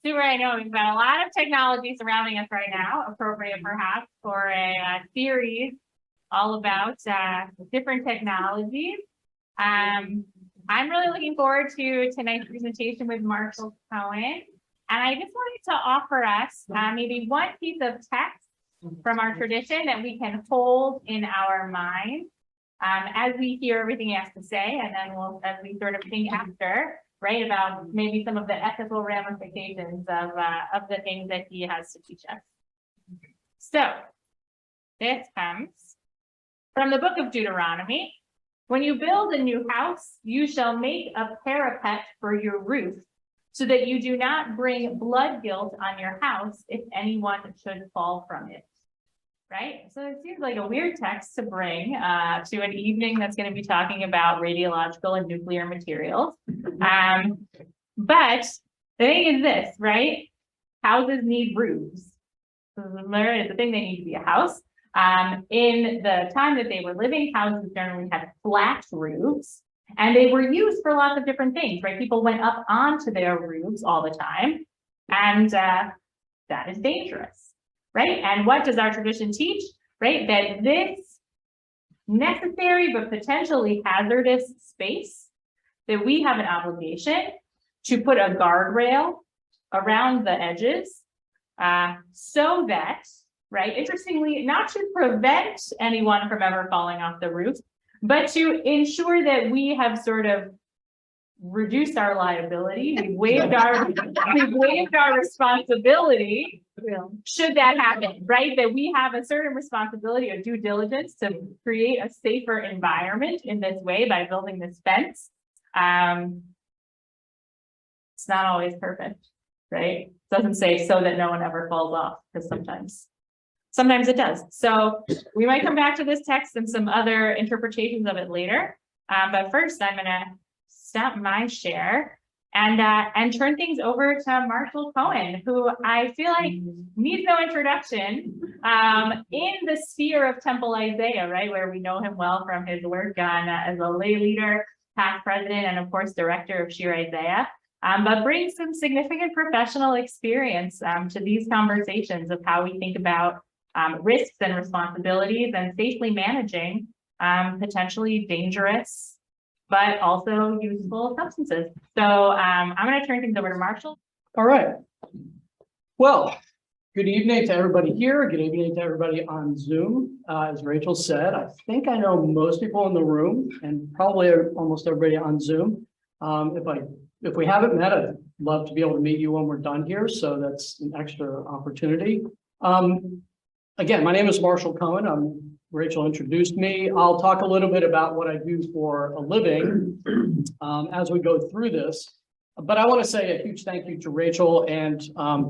Super, I know we've got a lot of technology surrounding us right now, appropriate perhaps for a series all about different technologies. I'm really looking forward to tonight's presentation with Marshall Cohen. And I just wanted to offer us maybe one piece of text from our tradition that we can hold in our mind as we hear everything he has to say, and then as we sort of think after, right, about maybe some of the ethical ramifications of the things that he has to teach us. So this comes from the book of Deuteronomy. When you build a new house, you shall make a parapet for your roof, so that you do not bring blood guilt on your house if anyone should fall from it. Right? So it seems like a weird text to bring to an evening that's going to be talking about radiological and nuclear materials. But the thing is this, right? Houses need roofs. It's the thing, they need to be a house. In the time that they were living, houses generally had flat roofs, and they were used for lots of different things, right? People went up onto their roofs all the time, and that is dangerous. Right? And what does our tradition teach? Right? That this necessary but potentially hazardous space, that we have an obligation to put a guardrail around the edges so that, right, interestingly, not to prevent anyone from ever falling off the roof, but to ensure that we have sort of reduced our liability. We've waived our responsibility should that happen, right? That we have a certain responsibility or due diligence to create a safer environment in this way by building this fence. It's not always perfect, right? It doesn't say so that no one ever falls off, because sometimes it does. So we might come back to this text and some other interpretations of it later. But first, I'm going to stop my share and turn things over to Marshall Cohen, who I feel like needs no introduction in the sphere of Temple Isaiah, right, where we know him well from his work on as a lay leader, past president, and of course director of Shir Isaiah, but brings some significant professional experience to these conversations of how we think about risks and responsibilities and safely managing potentially dangerous but also useful substances. So I'm going to turn things over to Marshall. All right. Well, good evening to everybody here. Good evening to everybody on Zoom. As Rachel said, I think I know most people in the room and probably almost everybody on Zoom. If we haven't met, I'd love to be able to meet you when we're done here. So that's an extra opportunity. Again, my name is Marshall Cohen. Rachel introduced me. I'll talk a little bit about what I do for a living as we go through this. But I want to say a huge thank you to Rachel and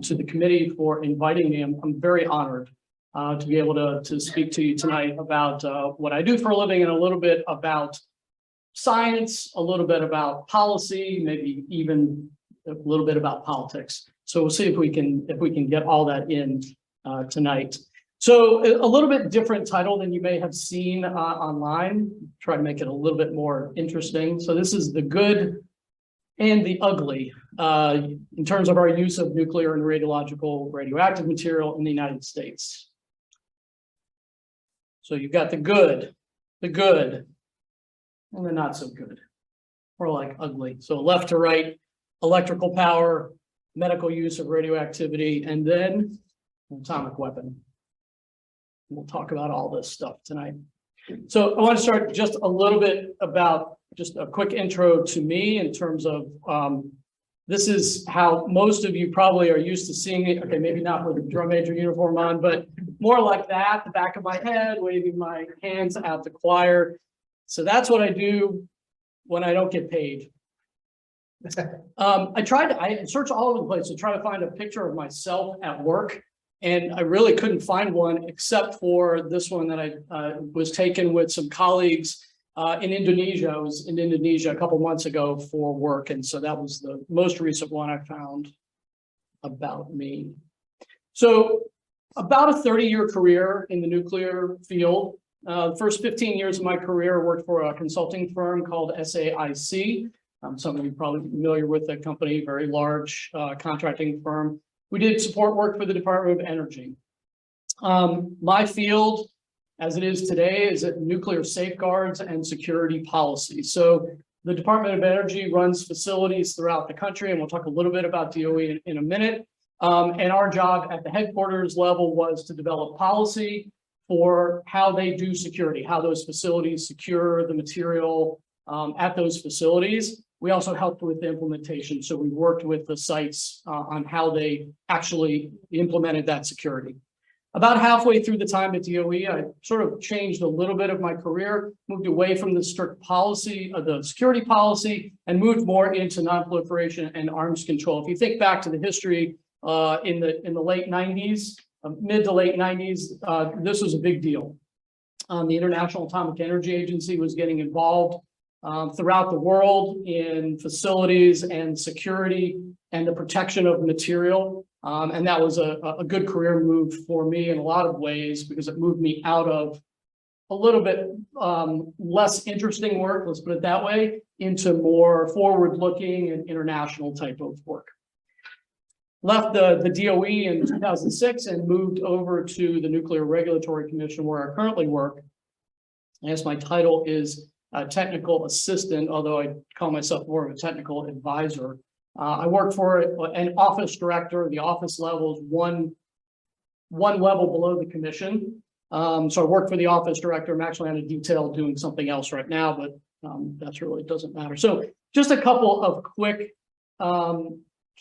to the committee for inviting me. I'm very honored to be able to speak to you tonight about what I do for a living and a little bit about science, a little bit about policy, maybe even a little bit about politics. So we'll see if we can get all that in tonight. So a little bit different title than you may have seen online. Try to make it a little bit more interesting. So this is the good and the ugly in terms of our use of nuclear and radiological radioactive material in the United States. So you've got the good, and the not so good, or like ugly. So left to right, electrical power, medical use of radioactivity, and then an atomic weapon. We'll talk about all this stuff tonight. So I want to start just a little bit about just a quick intro to me in terms of this is how most of you probably are used to seeing me. Okay, maybe not with a drum major uniform on, but more like that, the back of my head, waving my hands out the choir. So that's what I do when I don't get paid. I searched all over the place to try to find a picture of myself at work. And I really couldn't find one except for this one that I was taken with some colleagues in Indonesia. I was in Indonesia a couple months ago for work. And so that was the most recent one I found about me. So about a 30-year career in the nuclear field. The first 15 years of my career, I worked for a consulting firm called SAIC. Some of you are probably familiar with that company, very large contracting firm. We did support work for the Department of Energy. My field, as it is today, is at nuclear safeguards and security policy. So the Department of Energy runs facilities throughout the country, and we'll talk a little bit about DOE in a minute. And our job at the headquarters level was to develop policy for how they do security, how those facilities secure the material at those facilities. We also helped with the implementation. So we worked with the sites on how they actually implemented that security. About halfway through the time at DOE, I sort of changed a little bit of my career, moved away from the strict policy of the security policy and moved more into nonproliferation and arms control. If you think back to the history in the late 90s, mid to late 90s, this was a big deal. The International Atomic Energy Agency was getting involved throughout the world in facilities and security and the protection of material. And that was a good career move for me in a lot of ways because it moved me out of a little bit less interesting work, let's put it that way, into more forward-looking and international type of work. Left the DOE in 2006 and moved over to the Nuclear Regulatory Commission where I currently work. I guess my title is a technical assistant, although I call myself more of a technical advisor. I work for an office director. The office level is one level below the commission. So I work for the office director. I'm actually on a detail doing something else right now, but that's really doesn't matter. So just a couple of quick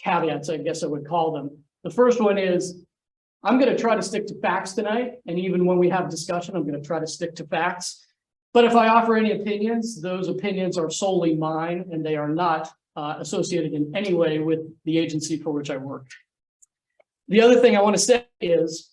caveats, I guess I would call them. The first one is I'm going to try to stick to facts tonight. And even when we have discussion, I'm going to try to stick to facts. But if I offer any opinions, those opinions are solely mine and they are not associated in any way with the agency for which I work. The other thing I want to say is,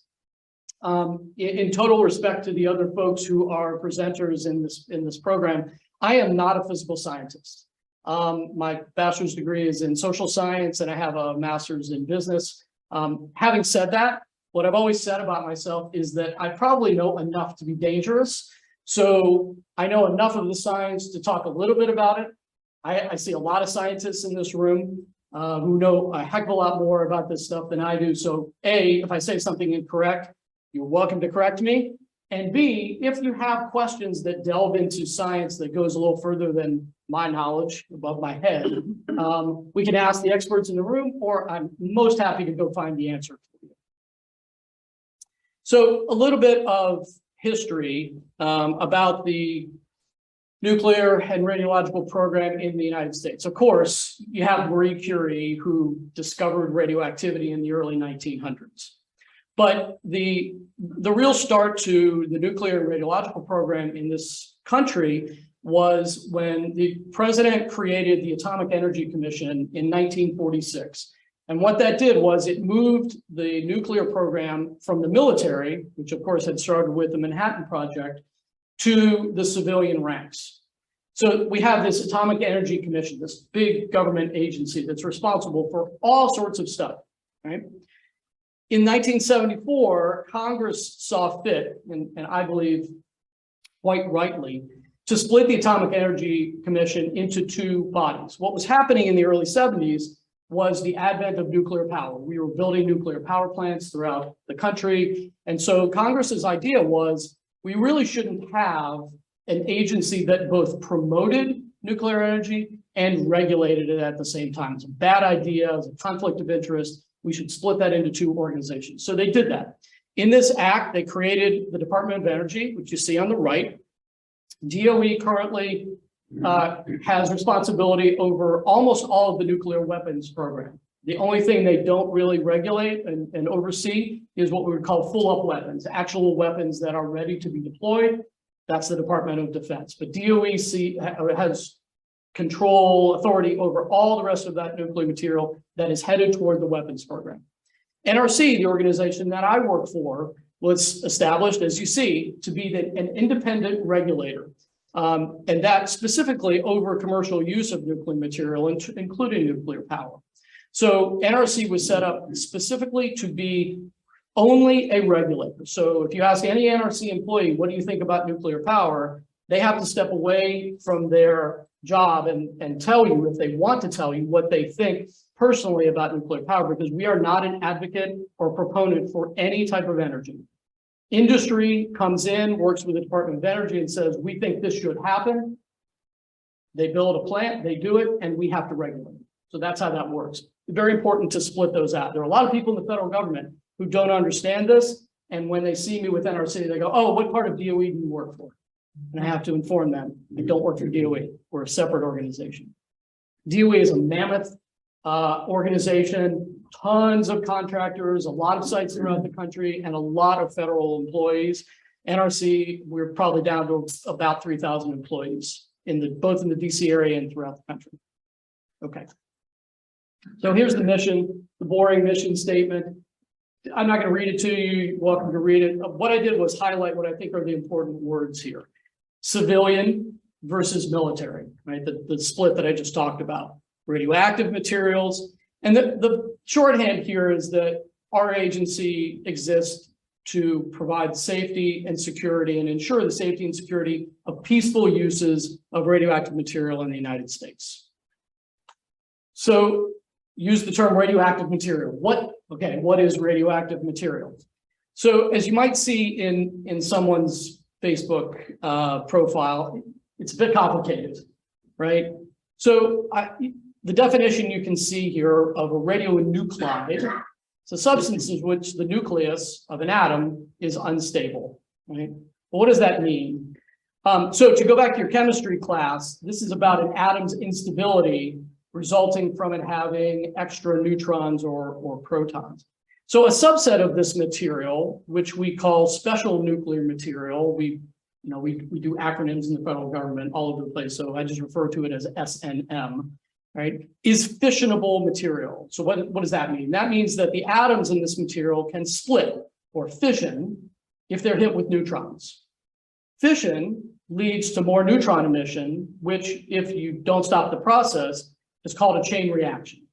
in total respect to the other folks who are presenters in this program, I am not a physical scientist. My bachelor's degree is in social science and I have a master's in business. Having said that, what I've always said about myself is that I probably know enough to be dangerous. So I know enough of the science to talk a little bit about it. I see a lot of scientists in this room who know a heck of a lot more about this stuff than I do. So A, if I say something incorrect, you're welcome to correct me. And B, if you have questions that delve into science that goes a little further than my knowledge above my head, we can ask the experts in the room, or I'm most happy to go find the answer for you. So a little bit of history about the nuclear and radiological program in the United States. Of course, you have Marie Curie, who discovered radioactivity in the early 1900s. But the real start to the nuclear and radiological program in this country was when the president created the Atomic Energy Commission in 1946. And what that did was it moved the nuclear program from the military, which of course had started with the Manhattan Project, to the civilian ranks. So we have this Atomic Energy Commission, this big government agency that's responsible for all sorts of stuff, right? In 1974, Congress saw fit, and I believe quite rightly, to split the Atomic Energy Commission into two bodies. What was happening in the early 70s was the advent of nuclear power. We were building nuclear power plants throughout the country. And so Congress's idea was we really shouldn't have an agency that both promoted nuclear energy and regulated it at the same time. It's a bad idea, it's a conflict of interest. We should split that into two organizations. So they did that. In this act, they created the Department of Energy, which you see on the right. DOE currently has responsibility over almost all of the nuclear weapons program. The only thing they don't really regulate and oversee is what we would call full-up weapons, actual weapons that are ready to be deployed. That's the Department of Defense. But DOE has control, authority over all the rest of that nuclear material that is headed toward the weapons program. NRC, the organization that I work for, was established, as you see, to be an independent regulator. And that specifically over commercial use of nuclear material, including nuclear power. So NRC was set up specifically to be only a regulator. So if you ask any NRC employee, what do you think about nuclear power? They have to step away from their job and tell you, if they want to tell you, what they think personally about nuclear power, because we are not an advocate or proponent for any type of energy. Industry comes in, works with the Department of Energy and says, we think this should happen. They build a plant, they do it, and we have to regulate it. So that's how that works. Very important to split those out. There are a lot of people in the federal government who don't understand this. And when they see me within our city, they go, oh, what part of DOE do you work for? And I have to inform them, I don't work for DOE. We're a separate organization. DOE is a mammoth organization, tons of contractors, a lot of sites throughout the country, and a lot of federal employees. NRC, we're probably down to about 3,000 employees both in the DC area and throughout the country. Okay. So here's the mission, the boring mission statement. I'm not going to read it to you. You're welcome to read it. What I did was highlight what I think are the important words here. Civilian versus military, right? The split that I just talked about. Radioactive materials. And the shorthand here is that our agency exists to provide safety and security and ensure the safety and security of peaceful uses of radioactive material in the United States. So use the term radioactive material. What is radioactive material? So as you might see in someone's Facebook profile, it's a bit complicated, right? So the definition you can see here of a radionuclide, it's a substance in which the nucleus of an atom is unstable, right? Well, what does that mean? So to go back to your chemistry class, this is about an atom's instability resulting from it having extra neutrons or protons. So a subset of this material, which we call special nuclear material, we do acronyms in the federal government all over the place, so I just refer to it as SNM, right, is fissionable material. So what does that mean? That means that the atoms in this material can split or fission if they're hit with neutrons. Fission leads to more neutron emission, which if you don't stop the process, is called a chain reaction,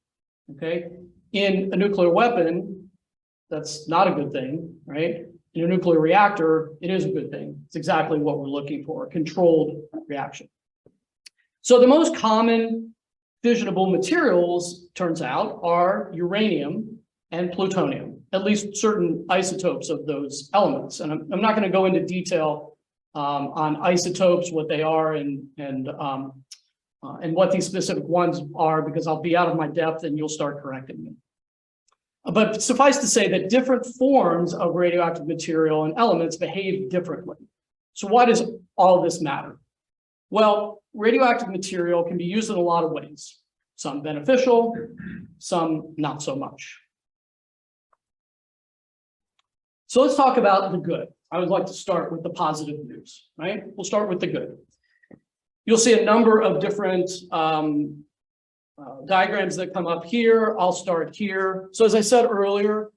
okay? In a nuclear weapon, that's not a good thing, right? In a nuclear reactor, it is a good thing. It's exactly what we're looking for, a controlled reaction. So the most common fissionable materials, turns out, are uranium and plutonium, at least certain isotopes of those elements. And I'm not going to go into detail on isotopes, what they are, and what these specific ones are, because I'll be out of my depth and you'll start correcting me. But suffice to say that different forms of radioactive material and elements behave differently. So why does all this matter? Well, radioactive material can be used in a lot of ways. Some beneficial, some not so much. So let's talk about the good. I would like to start with the positive news, right? We'll start with the good. You'll see a number of different diagrams that come up here. I'll start here. So as I said earlier,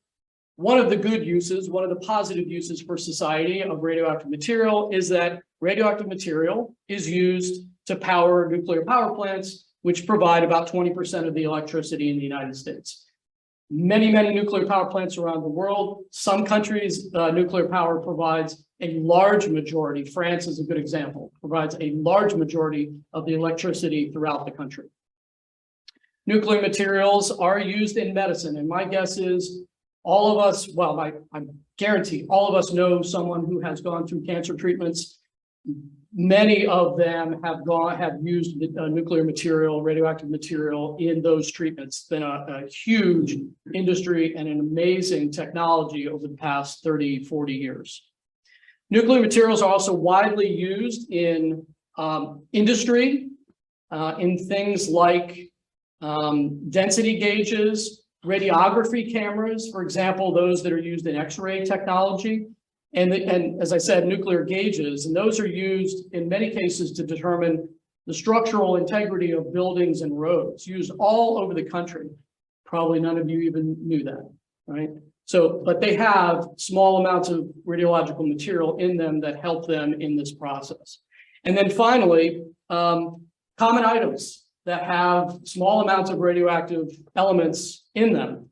one of the good uses, one of the positive uses for society of radioactive material is that radioactive material is used to power nuclear power plants, which provide about 20% of the electricity in the United States. Many, many nuclear power plants around the world. Some countries, nuclear power provides a large majority. France is a good example, provides a large majority of the electricity throughout the country. Nuclear materials are used in medicine, and my guess is all of us, well, I guarantee all of us know someone who has gone through cancer treatments. Many of them have used nuclear material, radioactive material in those treatments. It's been a huge industry and an amazing technology over the past 30, 40 years. Nuclear materials are also widely used in industry, in things like density gauges, radiography cameras, for example, those that are used in X-ray technology. And as I said, nuclear gauges, and those are used in many cases to determine the structural integrity of buildings and roads, used all over the country. Probably none of you even knew that, right? So, but they have small amounts of radiological material in them that help them in this process. And then finally, common items that have small amounts of radioactive elements in them.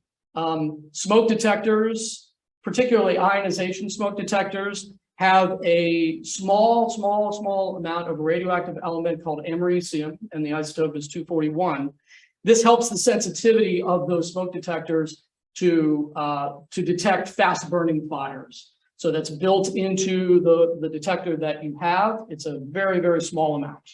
Smoke detectors, particularly ionization smoke detectors, have a small amount of a radioactive element called americium, and the isotope is 241. This helps the sensitivity of those smoke detectors to detect fast burning fires. So that's built into the detector that you have. It's a very, very small amount.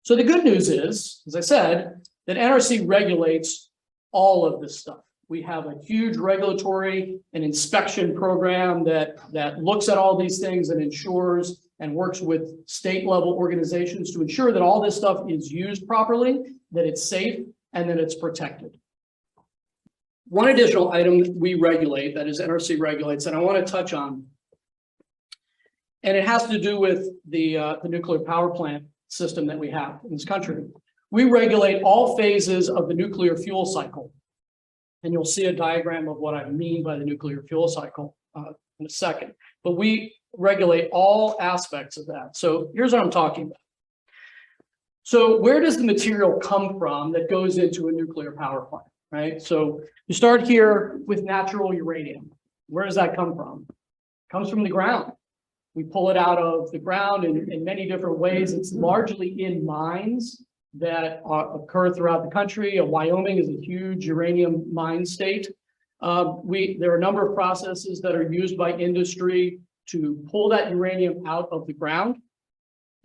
So the good news is, as I said, that NRC regulates all of this stuff. We have a huge regulatory and inspection program that looks at all these things and ensures and works with state level organizations to ensure that all this stuff is used properly, that it's safe, and that it's protected. One additional item that we regulate, that is NRC regulates, and I want to touch on, and it has to do with the nuclear power plant system that we have in this country. We regulate all phases of the nuclear fuel cycle. And you'll see a diagram of what I mean by the nuclear fuel cycle in a second. But we regulate all aspects of that. So here's what I'm talking about. So where does the material come from that goes into a nuclear power plant, right? So you start here with natural uranium. Where does that come from? It comes from the ground. We pull it out of the ground in many different ways. It's largely in mines that occur throughout the country. Wyoming is a huge uranium mine state. There are a number of processes that are used by industry to pull that uranium out of the ground.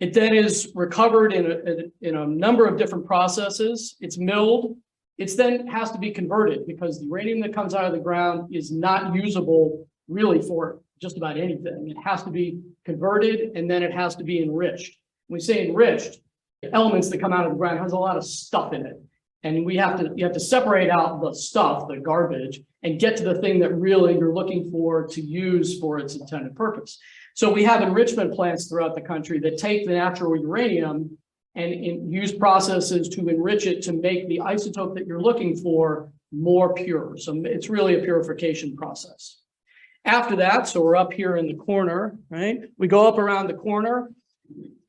It then is recovered in a number of different processes. It's milled. It then has to be converted because the uranium that comes out of the ground is not usable really for just about anything. It has to be converted and then it has to be enriched. When we say enriched, elements that come out of the ground has a lot of stuff in it. And you have to separate out the stuff, the garbage, and get to the thing that really you're looking for to use for its intended purpose. So we have enrichment plants throughout the country that take the natural uranium and use processes to enrich it to make the isotope that you're looking for more pure. So it's really a purification process. After that, so we're up here in the corner, right? We go up around the corner.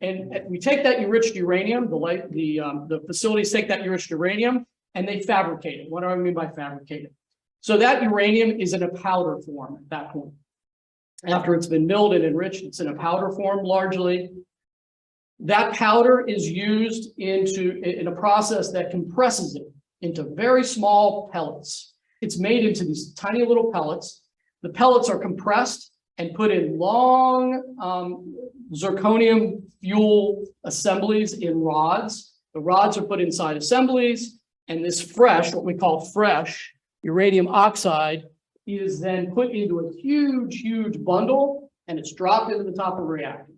And we take that enriched uranium, the facilities take that enriched uranium and they fabricate it. What do I mean by fabricate it? So that uranium is in a powder form at that point. After it's been milled and enriched, it's in a powder form largely. That powder is used in a process that compresses it into very small pellets. It's made into these tiny little pellets. The pellets are compressed and put in long zirconium fuel assemblies in rods. The rods are put inside assemblies, and this fresh, what we call fresh uranium oxide, is then put into a huge bundle, and it's dropped into the top of a reactor.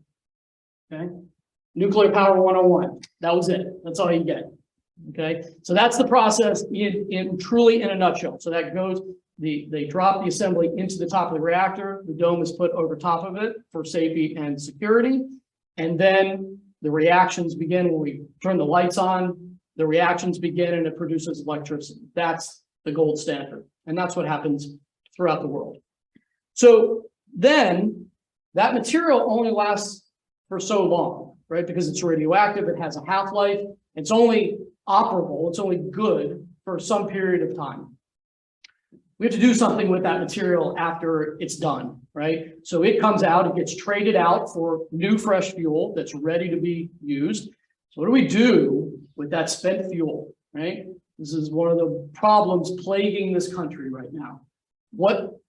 Okay, nuclear power 101. That was it. That's all you get. Okay, so that's the process truly in a nutshell. So that goes. They drop the assembly into the top of the reactor. The dome is put over top of it for safety and security. And then the reactions begin when we turn the lights on. The reactions begin and it produces electricity. That's the gold standard. And that's what happens throughout the world. So then that material only lasts for so long, right? Because it's radioactive, it has a half-life. It's only operable, it's only good for some period of time. We have to do something with that material after it's done, right? So it comes out, it gets traded out for new fresh fuel that's ready to be used. So what do we do with that spent fuel, right? This is one of the problems plaguing this country right now. What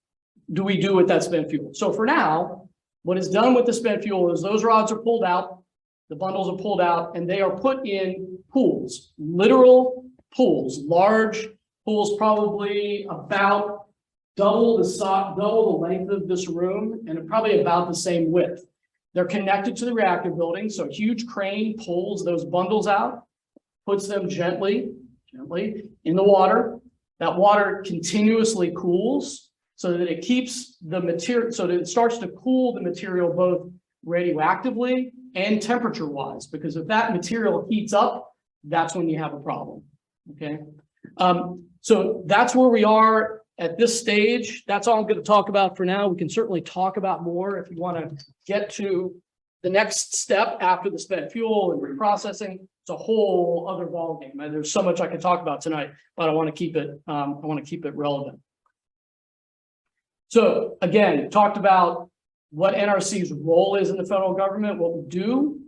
do we do with that spent fuel? So for now, what is done with the spent fuel is those rods are pulled out, the bundles are pulled out, and they are put in pools, literal pools, large pools, probably about double the length of this room and probably about the same width. They're connected to the reactor building, so a huge crane pulls those bundles out, puts them gently in the water. That water continuously cools so that it keeps the material, so that it starts to cool the material both radioactively and temperature-wise, because if that material heats up, that's when you have a problem, okay? So that's where we are at this stage. That's all I'm going to talk about for now. We can certainly talk about more if you want to get to the next step after the spent fuel and reprocessing. It's a whole other ballgame. There's so much I could talk about tonight, but I want to keep it relevant. So again, talked about what NRC's role is in the federal government, what we do,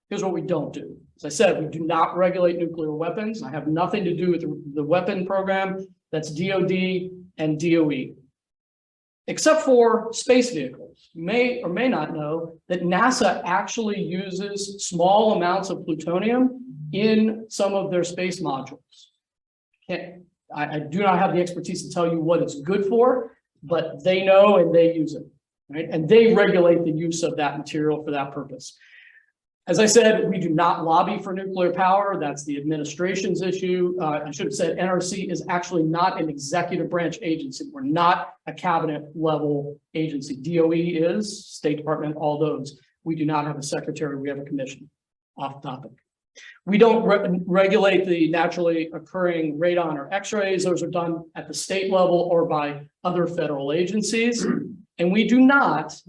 here's what we don't do. As I said, we do not regulate nuclear weapons. I have nothing to do with the weapon program. That's DoD and DOE. Except for space vehicles. You may or may not know that NASA actually uses small amounts of plutonium in some of their space modules. I do not have the expertise to tell you what it's good for, but they know and they use it, right? And they regulate the use of that material for that purpose. As I said, we do not lobby for nuclear power. That's the administration's issue. I should have said NRC is actually not an executive branch agency. We're not a cabinet level agency. DOE is, State Department, all those. We do not have a secretary. We have a commission. Off topic. We don't regulate the naturally occurring radon or X-rays. Those are done at the state level or by other federal agencies. And we do not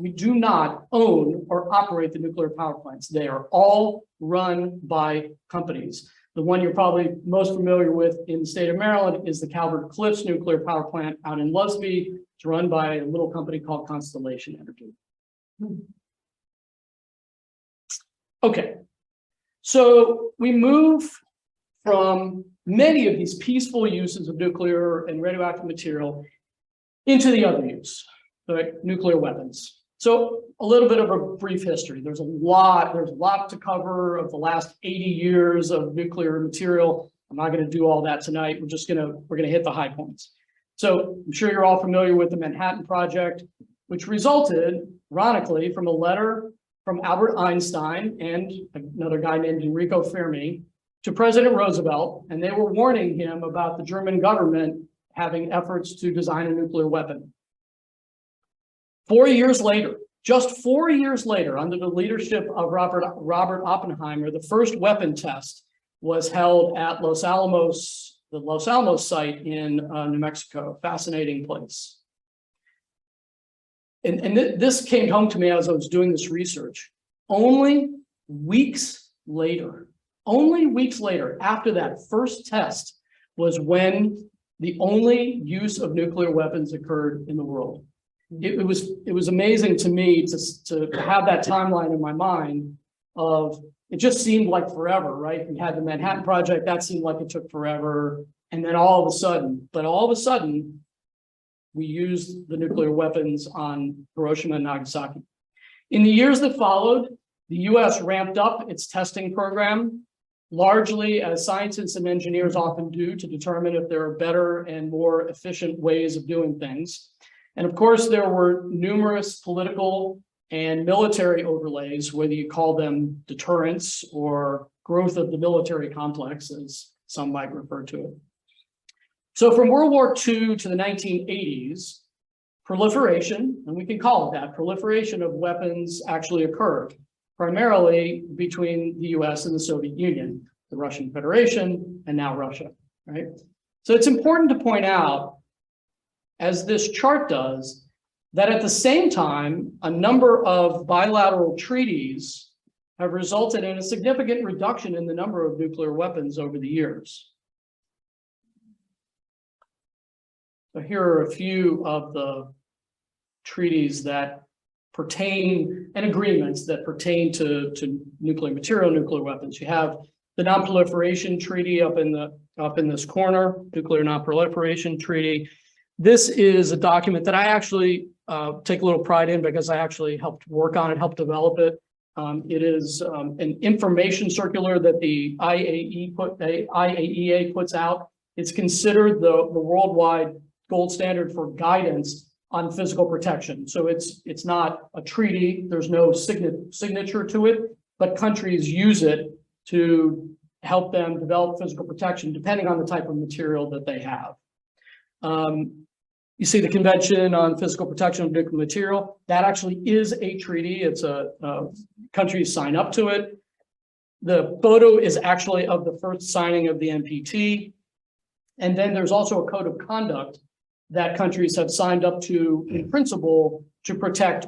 own or operate the nuclear power plants. They are all run by companies. The one you're probably most familiar with in the state of Maryland is the Calvert Cliffs nuclear power plant out in Lusby. It's run by a little company called Constellation Energy. Okay, so we move from many of these peaceful uses of nuclear and radioactive material into the other use. Nuclear weapons. So a little bit of a brief history. There's a lot to cover of the last 80 years of nuclear material. I'm not going to do all that tonight. We're going to hit the high points. So I'm sure you're all familiar with the Manhattan Project, which resulted, ironically, from a letter from Albert Einstein and another guy named Enrico Fermi to President Roosevelt, and they were warning him about the German government having efforts to design a nuclear weapon. 4 years later, just 4 years later, under the leadership of Robert Oppenheimer, the first weapon test was held at the Los Alamos site in New Mexico. Fascinating place. And this came home to me as I was doing this research. Only weeks later, after that first test, was when the only use of nuclear weapons occurred in the world. It was amazing to me to have that timeline in my mind of, it just seemed like forever, right? We had the Manhattan Project, that seemed like it took forever. And then all of a sudden, we used the nuclear weapons on Hiroshima and Nagasaki. In the years that followed, the US ramped up its testing program, largely as scientists and engineers often do, to determine if there are better and more efficient ways of doing things. And of course, there were numerous political and military overlays, whether you call them deterrence or growth of the military complex, as some might refer to it. So from World War II to the 1980s, proliferation, and we can call it that, proliferation of weapons actually occurred, primarily between the US and the Soviet Union, the Russian Federation, and now Russia, right? So it's important to point out, as this chart does, that at the same time, a number of bilateral treaties have resulted in a significant reduction in the number of nuclear weapons over the years. So here are a few of the treaties that pertain, and agreements that pertain to nuclear material, nuclear weapons. You have the Non-Proliferation Treaty up in this corner, Nuclear Non-Proliferation Treaty. This is a document that I actually take a little pride in because I actually helped work on it, helped develop it. It is an information circular that the IAEA puts out. It's considered the worldwide gold standard for guidance on physical protection. So it's not a treaty, there's no signature to it, but countries use it to help them develop physical protection depending on the type of material that they have. You see the Convention on Physical Protection of Nuclear Material. That actually is a treaty. It's countries sign up to it. The photo is actually of the first signing of the NPT. And then there's also a code of conduct that countries have signed up to in principle to protect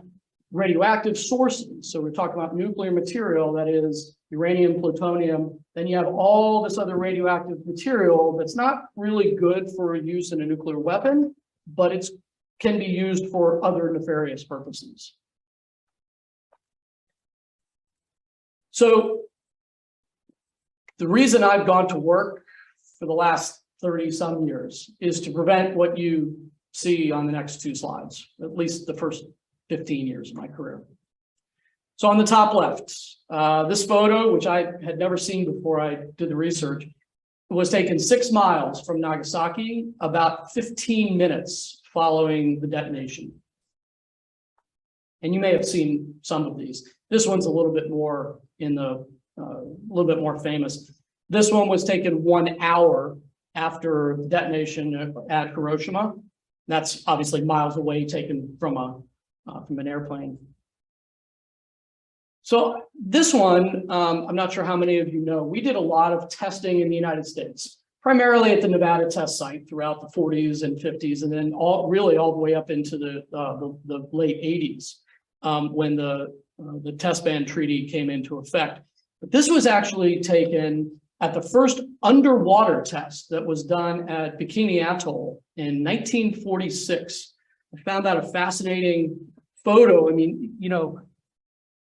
radioactive sources. So we're talking about nuclear material, that is uranium, plutonium. Then you have all this other radioactive material that's not really good for use in a nuclear weapon, but it can be used for other nefarious purposes. So the reason I've gone to work for the last 30 some years is to prevent what you see on the next two slides, at least the first 15 years of my career. So on the top left, this photo, which I had never seen before I did the research, was taken 6 miles from Nagasaki, about 15 minutes following the detonation. And you may have seen some of these. This one's a little bit more famous. This one was taken 1 hour after the detonation at Hiroshima. That's obviously miles away, taken from an airplane. So this one, I'm not sure how many of you know, we did a lot of testing in the United States, primarily at the Nevada test site throughout the 40s and 50s, and then all the way up into the late 80s, when the test ban treaty came into effect. But this was actually taken at the first underwater test that was done at Bikini Atoll in 1946. I found out a fascinating photo. I mean, you know,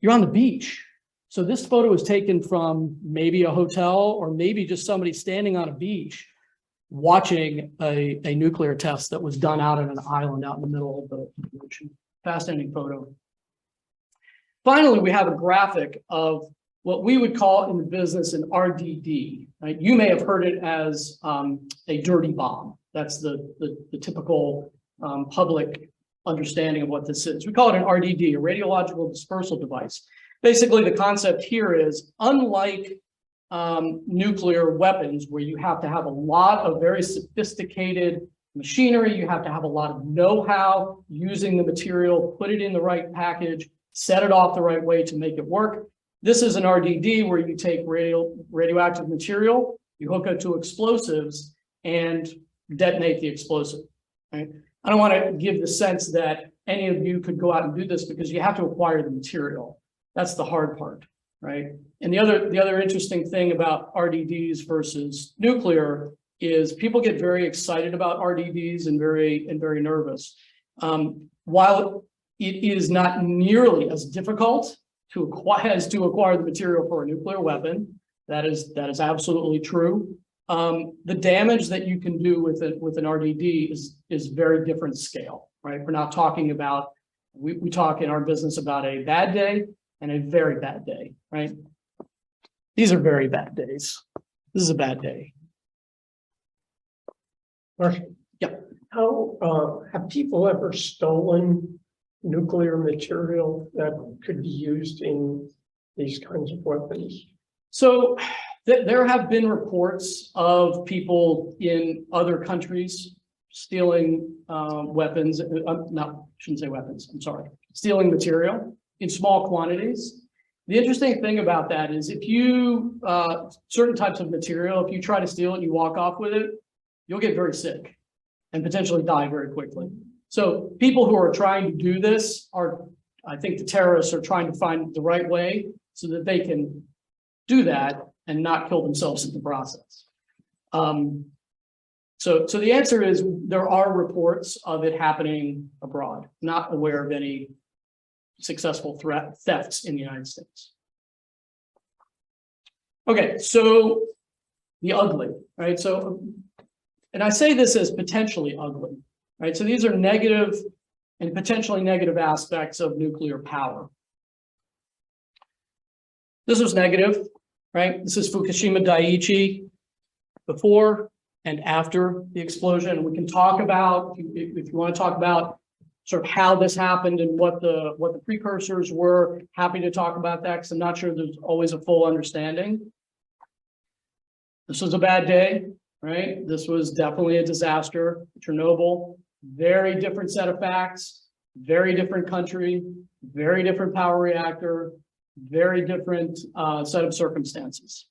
you're on the beach. So this photo was taken from maybe a hotel or maybe just somebody standing on a beach watching a nuclear test that was done out on an island out in the middle of the ocean. Fascinating photo. Finally, we have a graphic of what we would call in the business an RDD. Right? You may have heard it as a dirty bomb. That's the typical public understanding of what this is. We call it an RDD, a radiological dispersal device. Basically, the concept here is, unlike nuclear weapons, where you have to have a lot of very sophisticated machinery, you have to have a lot of know-how using the material, put it in the right package, set it off the right way to make it work. This is an RDD where you take radioactive material, you hook it to explosives, and detonate the explosive. Right? I don't want to give the sense that any of you could go out and do this, because you have to acquire the material. That's the hard part, right? And the other interesting thing about RDDs versus nuclear is people get very excited about RDDs and very nervous. While it is not nearly as difficult to acquire the material for a nuclear weapon, that is absolutely true. The damage that you can do with an RDD is very different scale, right? We're not talking about, we talk in our business about a bad day and a very bad day, right? These are very bad days. This is a bad day. Marshall, Yeah. how have people ever stolen nuclear material that could be used in these kinds of weapons? So there have been reports of people in other countries stealing weapons. No, shouldn't say weapons. I'm sorry. Stealing material in small quantities. The interesting thing about that is, if you certain types of material, if you try to steal it and you walk off with it, you'll get very sick and potentially die very quickly. So people who are trying to do this I think the terrorists are trying to find the right way so that they can do that and not kill themselves in the process. So the answer is, there are reports of it happening abroad. Not aware of any successful thefts in the United States. Okay, so the ugly, right? So, and I say this as potentially ugly, right? So these are negative and potentially negative aspects of nuclear power. This was negative, right? This is Fukushima Daiichi before and after the explosion. We can talk about, if you want to talk about sort of how this happened and what the precursors were, happy to talk about that, because I'm not sure there's always a full understanding. This was a bad day, right? This was definitely a disaster. Chernobyl, very different set of facts, very different country, very different power reactor, very different set of circumstances.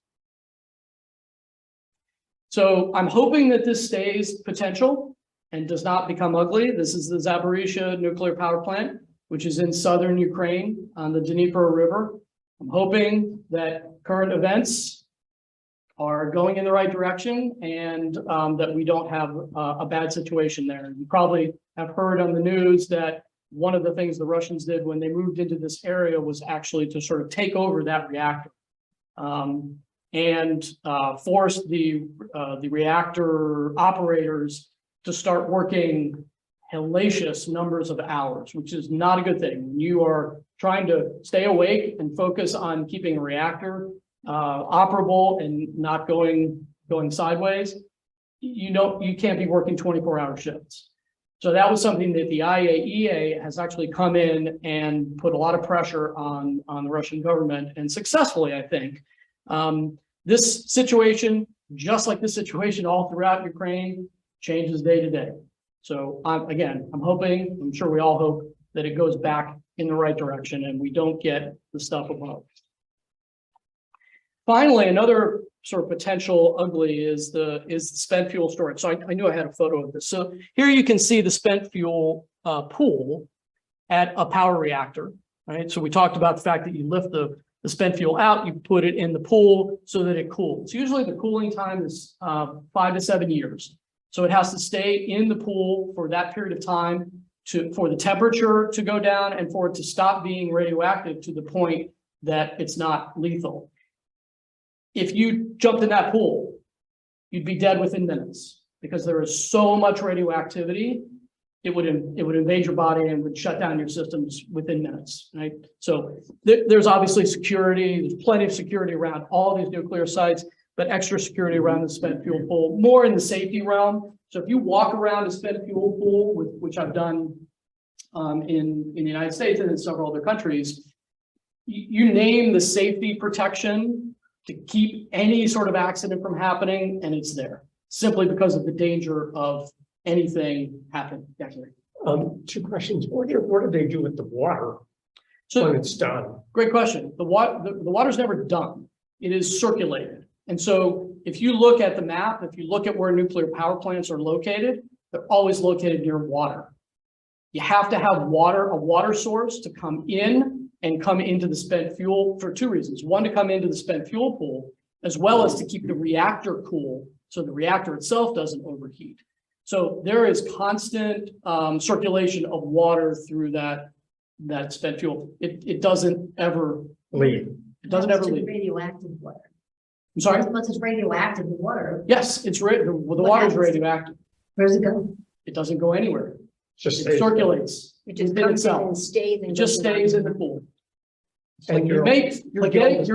So I'm hoping that this stays potential and does not become ugly. This is the Zaporizhzhia nuclear power plant, which is in southern Ukraine on the Dnieper River. I'm hoping that current events are going in the right direction, and that we don't have a bad situation there. You probably have heard on the news that one of the things the Russians did when they moved into this area was actually to sort of take over that reactor. and forced the reactor operators to start working hellacious numbers of hours, which is not a good thing. When you are trying to stay awake and focus on keeping a reactor operable and not going sideways, you can't be working 24-hour shifts. So that was something that the IAEA has actually come in and put a lot of pressure on the Russian government, and successfully, I think. This situation, just like this situation all throughout Ukraine, changes day to day. So I'm hoping, I'm sure we all hope, that it goes back in the right direction and we don't get the stuff above. Finally, another sort of potential ugly is the spent fuel storage. So I knew I had a photo of this. So here you can see the spent fuel pool at a power reactor, right? So we talked about the fact that you lift the spent fuel out, you put it in the pool so that it cools. Usually the cooling time is 5 to 7 years. So it has to stay in the pool for that period of time for the temperature to go down and for it to stop being radioactive to the point that it's not lethal. If you jumped in that pool, you'd be dead within minutes because there is so much radioactivity. It would invade your body and would shut down your systems within minutes, right? So there's obviously security. There's plenty of security around all these nuclear sites, but extra security around the spent fuel pool, more in the safety realm. So if you walk around a spent fuel pool, which I've done in the United States and in several other countries, you name the safety protection to keep any sort of accident from happening, and it's there, simply because of the danger of anything happening. Two questions. What do they do with the water when it's done? Great question. The water's never done. It is circulated. And so if you look at the map, if you look at where nuclear power plants are located, they're always located near water. You have to have water, a water source to come in and come into the spent fuel for two reasons. One, to come into the spent fuel pool, as well as to keep the reactor cool so the reactor itself doesn't overheat. So there is constant circulation of water through that spent fuel. It doesn't ever leave. It doesn't ever leave. Radioactive water. I'm sorry? Unless it's radioactive water. Yes, it's the water is radioactive. Where does it go? It doesn't go anywhere. Just It circulates. It just within comes in itself. and stays. And It just goes stays in around. the pool. like You're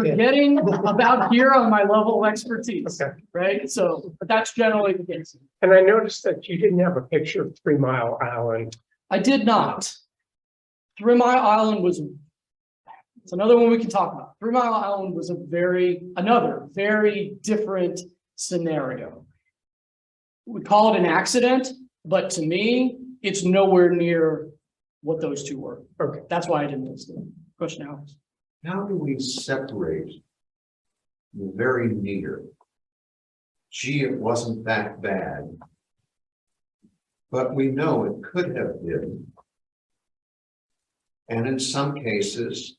getting about here on my level of expertise, Okay. right? So, but that's generally the case. And I noticed that you didn't have a picture of 3 Mile Island. I did not. 3 Mile Island was, it's another one we can talk about. 3 Mile Island was another very different scenario. We call it an accident, but to me, it's nowhere near what those two were. Okay. That's why I didn't list it. Question, Alex. How do we separate the very near? Gee, it wasn't that bad. But we know it could have been. And in some cases,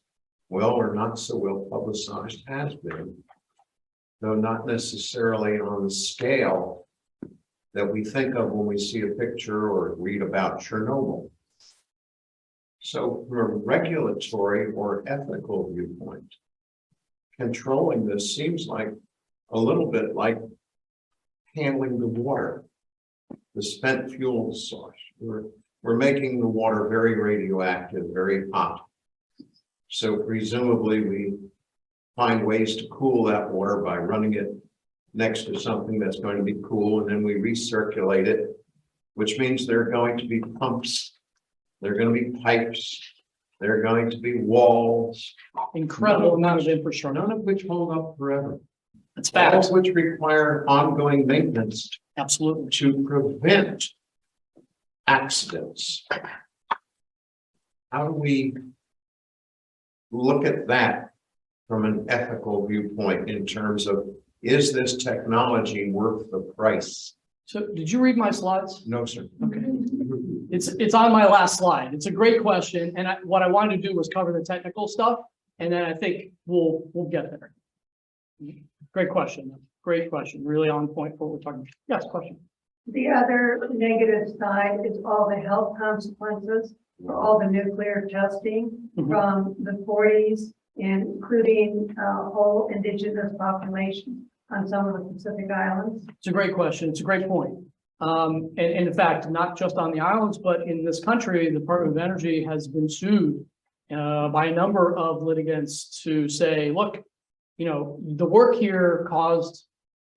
well or not so well publicized has been, though not necessarily on the scale that we think of when we see a picture or read about Chernobyl. So from a regulatory or ethical viewpoint, controlling this seems like a little bit like handling the water, the spent fuel source. We're making the water very radioactive, very hot. So presumably we find ways to cool that water by running it next to something that's going to be cool, and then we recirculate it, which means there are going to be pumps, there are going to be pipes, there are going to be walls. Incredible amount of infrastructure. None of which hold up forever. That's All fact. of which require ongoing maintenance Absolutely. to prevent accidents. How do we look at that from an ethical viewpoint in terms of, is this technology worth the price? So did you read my slides? No, sir. Okay. It's on my last slide. It's a great question. And what I wanted to do was cover the technical stuff. And then I think we'll get there. Great question. Great question. Really on point for what we're talking about. Yes, question. The other negative side is all the health consequences for all the nuclear testing Mhm. from the 40s including whole indigenous populations on some of the Pacific Islands? It's a great question. It's a great point. And in fact, not just on the islands, but in this country, the Department of Energy has been sued by a number of litigants to say, look, you know, the work here caused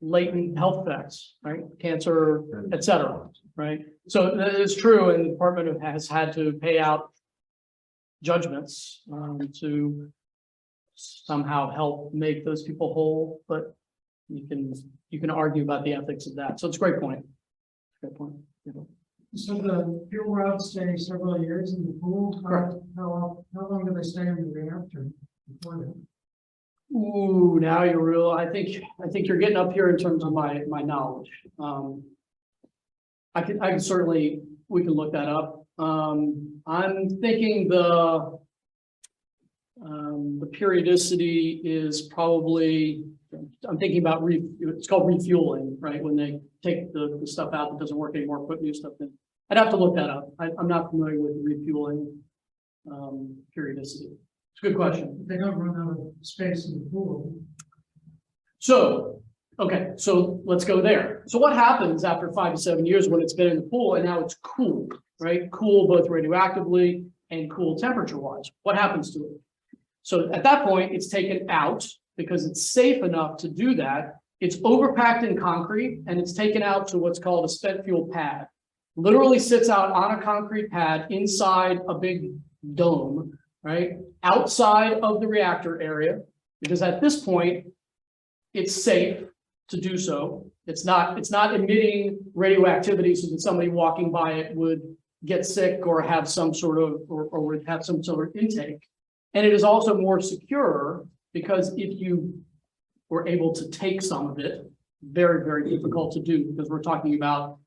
latent health effects, right? Cancer, et cetera, right? So that is true, and the department has had to pay out judgments to somehow help make those people whole, but you can argue about the ethics of that. So it's a great point. Great point. So the fuel rods stay several years in the pool? Correct. How long do they stay in the reactor before that? Ooh, now you're real. I think you're getting up here in terms of my knowledge. I can certainly, we can look that up. I'm thinking the periodicity is probably, I'm thinking about it's called refueling, right? When they take the stuff out that doesn't work anymore, put new stuff in. I'd have to look that up. I'm not familiar with refueling periodicity. It's a good question. They don't run out of space in the pool. So, okay, so let's go there. So what happens after 5 to 7 years when it's been in the pool and now it's cool, right? Cool both radioactively and cool temperature wise. What happens to it? So at that point, it's taken out because it's safe enough to do that. It's overpacked in concrete and it's taken out to what's called a spent fuel pad. Literally sits out on a concrete pad inside a big dome, right? Outside of the reactor area, because at this point, it's safe to do so. It's not emitting radioactivity so that somebody walking by it would get sick or have some sort of, or would have some sort of intake. And it is also more secure because if you were able to take some of it, very, very difficult to do because we're talking about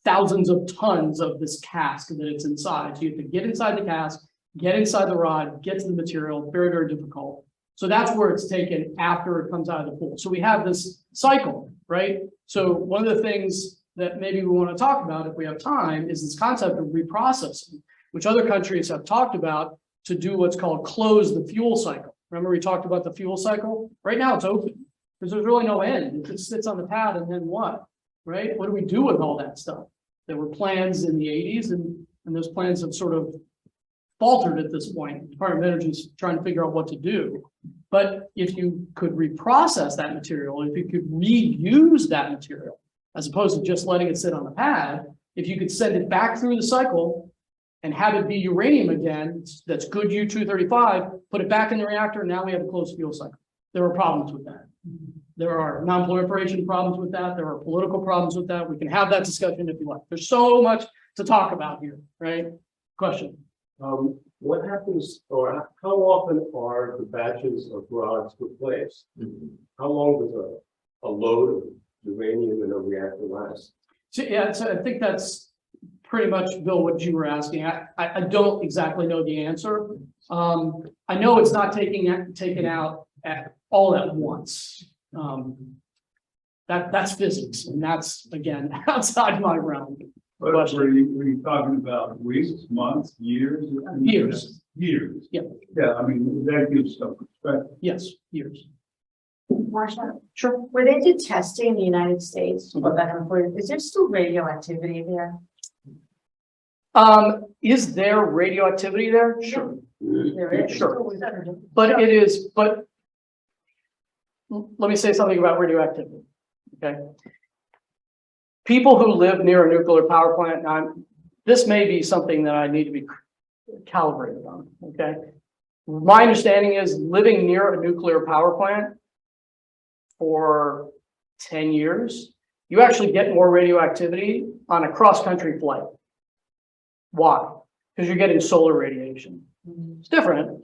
thousands of tons of this cask that it's inside. So you have to get inside the cask, get inside the rod, get to the material, very, very difficult. So that's where it's taken after it comes out of the pool. So we have this cycle, right? So one of the things that maybe we want to talk about if we have time is this concept of reprocessing, which other countries have talked about to do what's called close the fuel cycle. Remember we talked about the fuel cycle? Right now it's open because there's really no end. It just sits on the pad and then what, right? What do we do with all that stuff? There were plans in the 80s and those plans have sort of faltered at this point. The Department of Energy is trying to figure out what to do. But if you could reprocess that material, if you could reuse that material, as opposed to just letting it sit on the pad, if you could send it back through the cycle and have it be uranium again, that's good U-235, put it back in the reactor, and now we have a closed fuel cycle. There are problems with that. There are non-proliferation problems with that. There are political problems with that. We can have that discussion if you like. There's so much to talk about here, right? Question. What happens, or how often are the batches of rods replaced? How long does a load of uranium in a reactor last? So, yeah, so I think that's pretty much, Bill, what you were asking. I don't exactly know the answer. I know it's not taken out all at once. That's physics, and that's again outside my realm. But were you talking about weeks, months, years? Years. Years. Yeah. Yeah, I mean, that gives some perspective. Yes, years. Marsha, Sure. where they did testing in the United States, or back and forth, is there still radioactivity there? Is there radioactivity there? Sure. There is. Sure. But it is, but let me say something about radioactivity. Okay. People who live near a nuclear power plant, now this may be something that I need to be calibrated on. Okay. My understanding is living near a nuclear power plant for 10 years, you actually get more radioactivity on a cross-country flight. Why? Because you're getting solar radiation. It's different,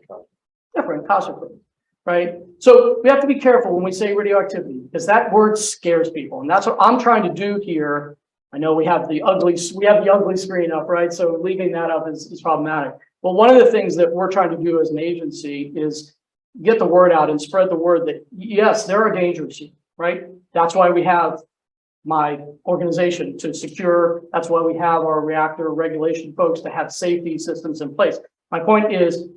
cosmically, right? So we have to be careful when we say radioactivity, because that word scares people, and that's what I'm trying to do here. I know we have the ugly screen up, right? So leaving that up is problematic. But one of the things that we're trying to do as an agency is get the word out and spread the word that yes, there are dangers here, right? That's why we have my organization to secure. That's why we have our reactor regulation folks to have safety systems in place. My point is,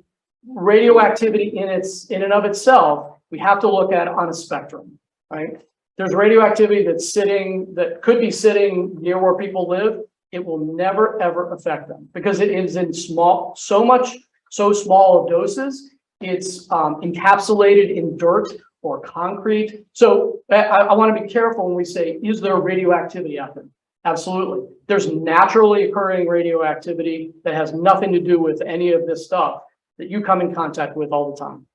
radioactivity in and of itself, we have to look at on a spectrum, right? There's radioactivity that could be sitting near where people live. It will never, ever affect them because it is in so small of doses. It's encapsulated in dirt or concrete. So I want to be careful when we say, is there radioactivity out there? Absolutely. There's naturally occurring radioactivity that has nothing to do with any of this stuff that you come in contact with all the time.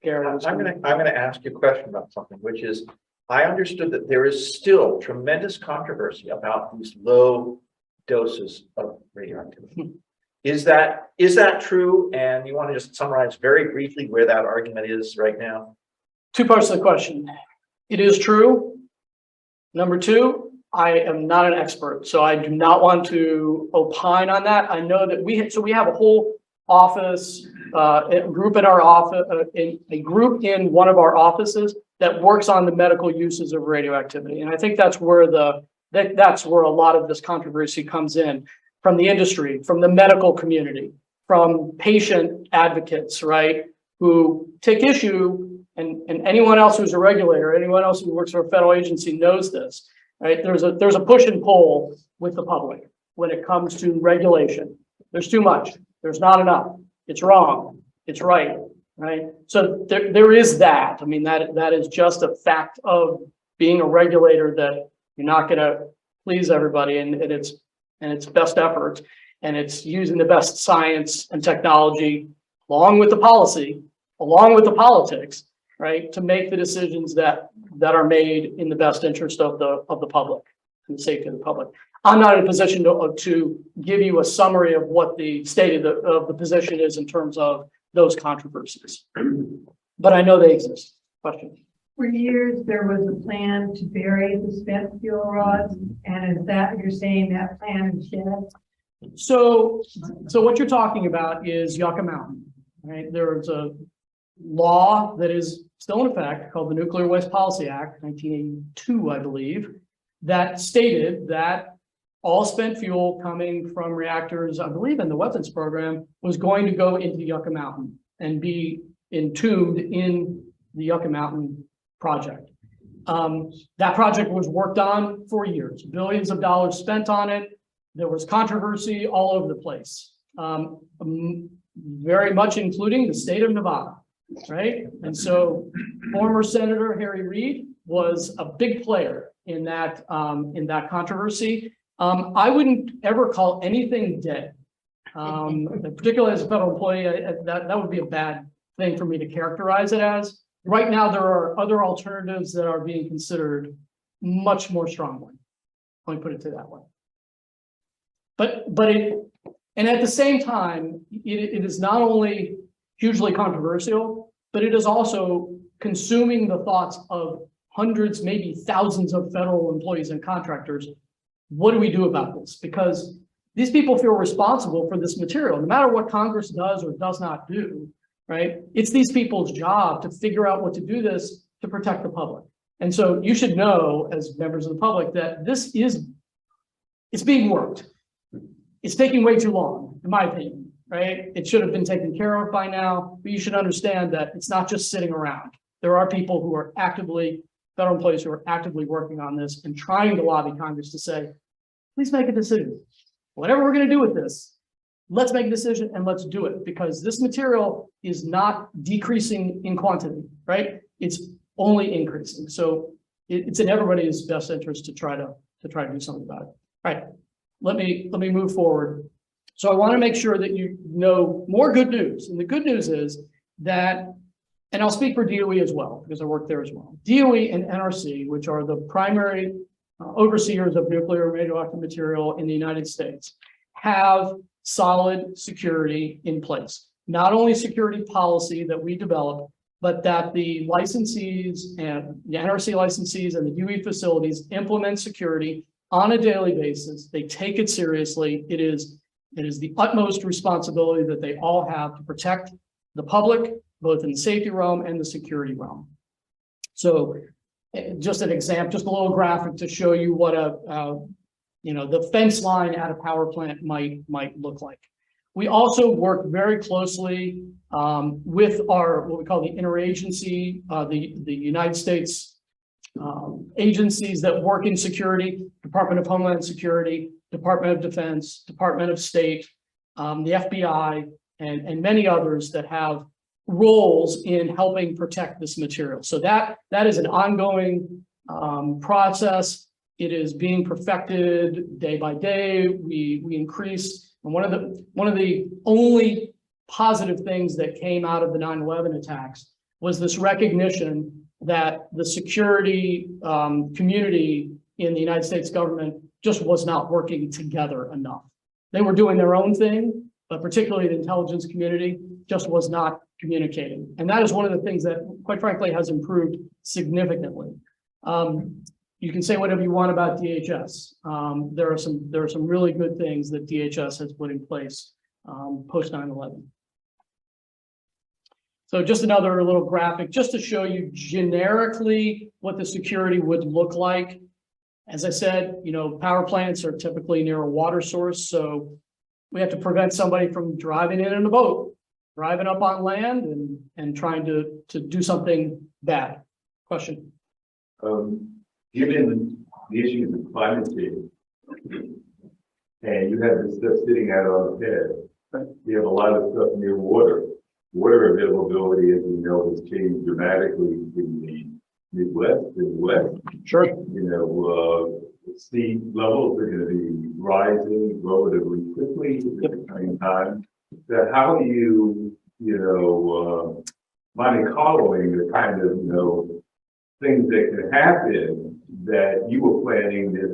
Gary, I'm gonna ask you a question about something, which is, I understood that there is still tremendous controversy about these low doses of radioactivity. Is that true? And you want to just summarize very briefly where that argument is right now? Two parts of the question. It is true. Number two, I am not an expert, so I do not want to opine on that. I know that we have a whole office, a group in our office, a group in one of our offices that works on the medical uses of radioactivity, and I think that's where that's where a lot of this controversy comes in, from the industry, from the medical community, from patient advocates, right, who take issue, and anyone else who's a regulator, anyone else who works for a federal agency knows this, right? There's a push and pull with the public when it comes to regulation. There's too much. There's not enough. It's wrong. It's right. Right. So there is that. I mean, that is just a fact of being a regulator, that you're not going to please everybody, and it's best effort, and it's using the best science and technology along with the policy, along with the politics, right, to make the decisions that are made in the best interest of the public and the safety of the public. I'm not in a position to give you a summary of what the state of the position is in terms of those controversies, but I know they exist. Question. For years, there was a plan to bury the spent fuel rods, and is that, you're saying that plan is dead? So what you're talking about is Yucca Mountain, right? There's a law that is still in effect called the Nuclear Waste Policy Act, 1982, I believe, that stated that all spent fuel coming from reactors, I believe in the weapons program, was going to go into Yucca Mountain and be entombed in the Yucca Mountain project. That project was worked on for years, billions of dollars spent on it. There was controversy all over the place, very much including the state of Nevada, right? And so former Senator Harry Reid was a big player in that controversy. I wouldn't ever call anything dead, particularly as a federal employee. That would be a bad thing for me to characterize it as. Right now, there are other alternatives that are being considered much more strongly. Let me put it that way. And at the same time, it is not only hugely controversial, but it is also consuming the thoughts of hundreds, maybe thousands of federal employees and contractors. What do we do about this? Because these people feel responsible for this material, no matter what Congress does or does not do, right? It's these people's job to figure out what to do this to protect the public. And so you should know, as members of the public, that it's being worked. It's taking way too long, in my opinion, right? It should have been taken care of by now, but you should understand that it's not just sitting around. There are people who are federal employees who are actively working on this and trying to lobby Congress to say, please make a decision. Whatever we're going to do with this, let's make a decision and let's do it, because this material is not decreasing in quantity, right? It's only increasing. So it's in everybody's best interest to try to do something about it. All right, let me move forward. So I want to make sure that you know more good news. And the good news is that, and I'll speak for DOE as well, because I work there as well. DOE and NRC, which are the primary overseers of nuclear and radioactive material in the United States, have solid security in place. Not only security policy that we develop, but that the licensees and the NRC licensees and the DOE facilities implement security on a daily basis. They take it seriously. It is the utmost responsibility that they all have to protect the public, both in the safety realm and the security realm. So just an example, just a little graphic to show you what the fence line at a power plant might look like. We also work very closely with our, what we call the interagency, the United States agencies that work in security, Department of Homeland Security, Department of Defense, Department of State, the FBI, and many others that have roles in helping protect this material. So that is an ongoing process. It is being perfected day by day. We increase, and one of the only positive things that came out of the 9/11 attacks was this recognition that the security community in the United States government just was not working together enough. They were doing their own thing, but particularly the intelligence community just was not communicating. And that is one of the things that, quite frankly, has improved significantly. You can say whatever you want about DHS. There are some really good things that DHS has put in place post 9/11. So just another little graphic, just to show you generically what the security would look like. As I said, power plants are typically near a water source, so we have to prevent somebody from driving in a boat, driving up on land and trying to do something bad. Question? Given the issues of climate change, and you have this stuff sitting out on the head, Right. you have a lot of stuff near water. Water availability, as we know, has changed dramatically in the Midwest and West. Sure. Sea levels are going to be rising relatively quickly at the same time. So how do you, Monte Carloing the kind of, things that can happen that you were planning this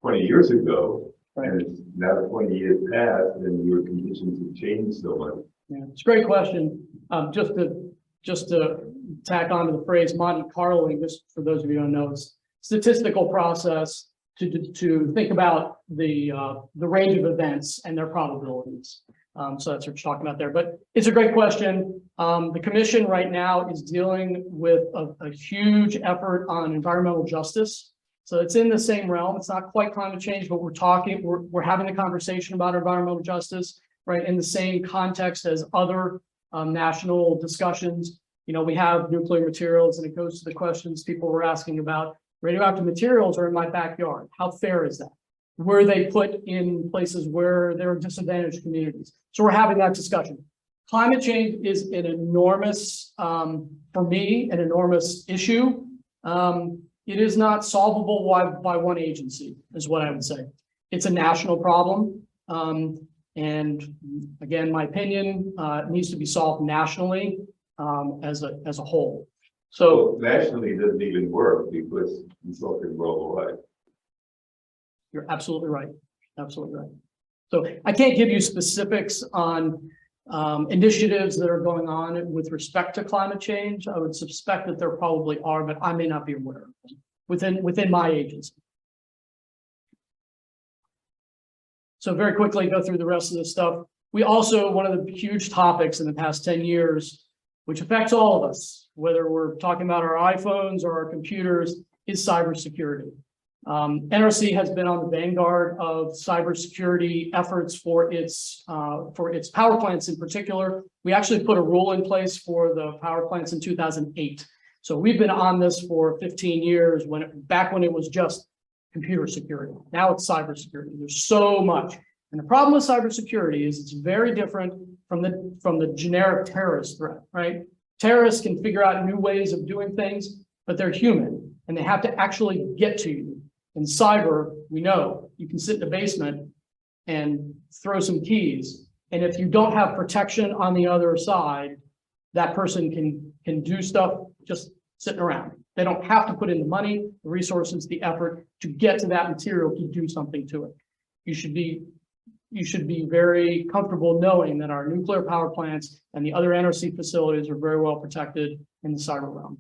20 years ago, Right. and it's now 20 years past, and your conditions have changed so much. Yeah, it's a great question. Just to tack on to the phrase Monte Carloing, just for those of you who don't know, it's statistical process to think about the range of events and their probabilities. So that's what you're talking about there, but it's a great question. The commission right now is dealing with a huge effort on environmental justice. So it's in the same realm. It's not quite climate change, but we're having a conversation about environmental justice, right, in the same context as other national discussions. We have nuclear materials, and it goes to the questions people were asking about. Radioactive materials are in my backyard. How fair is that? Were they put in places where there are disadvantaged communities? So we're having that discussion. Climate change is an enormous, for me, an enormous issue. It is not solvable by one agency, is what I would say. It's a national problem. And again, my opinion, it needs to be solved nationally as a whole. So nationally, it doesn't even work because it's talking worldwide. you're absolutely right. Absolutely right. So I can't give you specifics on initiatives that are going on with respect to climate change. I would suspect that there probably are, but I may not be aware of them within my agency. So very quickly go through the rest of this stuff. We also, one of the huge topics in the past 10 years, which affects all of us, whether we're talking about our iPhones or our computers, is cybersecurity. NRC has been on the vanguard of cybersecurity efforts for its power plants in particular. We actually put a rule in place for the power plants in 2008. So we've been on this for 15 years, back when it was just computer security. Now it's cybersecurity. There's so much. And the problem with cybersecurity is it's very different from the generic terrorist threat, right? Terrorists can figure out new ways of doing things, but they're human and they have to actually get to you. In cyber, we know you can sit in a basement and throw some keys. And if you don't have protection on the other side, that person can do stuff just sitting around. They don't have to put in the money, the resources, the effort to get to that material to do something to it. You should be very comfortable knowing that our nuclear power plants and the other NRC facilities are very well protected in the cyber realm.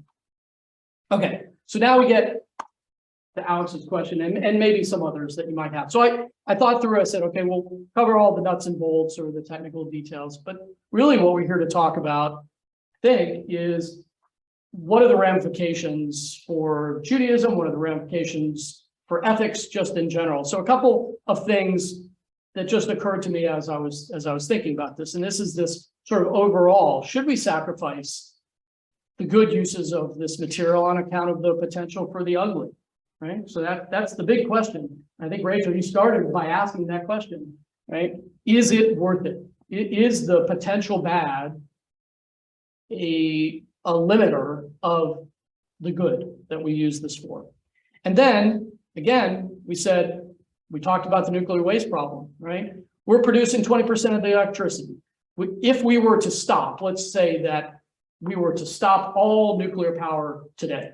Okay, so now we get to Alex's question and maybe some others that you might have. So I thought through, I said, okay, we'll cover all the nuts and bolts or the technical details, but really what we're here to talk about, I think, is what are the ramifications for Judaism? What are the ramifications for ethics just in general? So a couple of things that just occurred to me as I was thinking about this, and this is this sort of overall, should we sacrifice the good uses of this material on account of the potential for the ugly, right? So that's the big question. I think, Rachel, you started by asking that question, right? Is it worth it? Is the potential bad a limiter of the good that we use this for? And then, again, we talked about the nuclear waste problem, right? We're producing 20% of the electricity. If we were to stop, let's say that we were to stop all nuclear power today,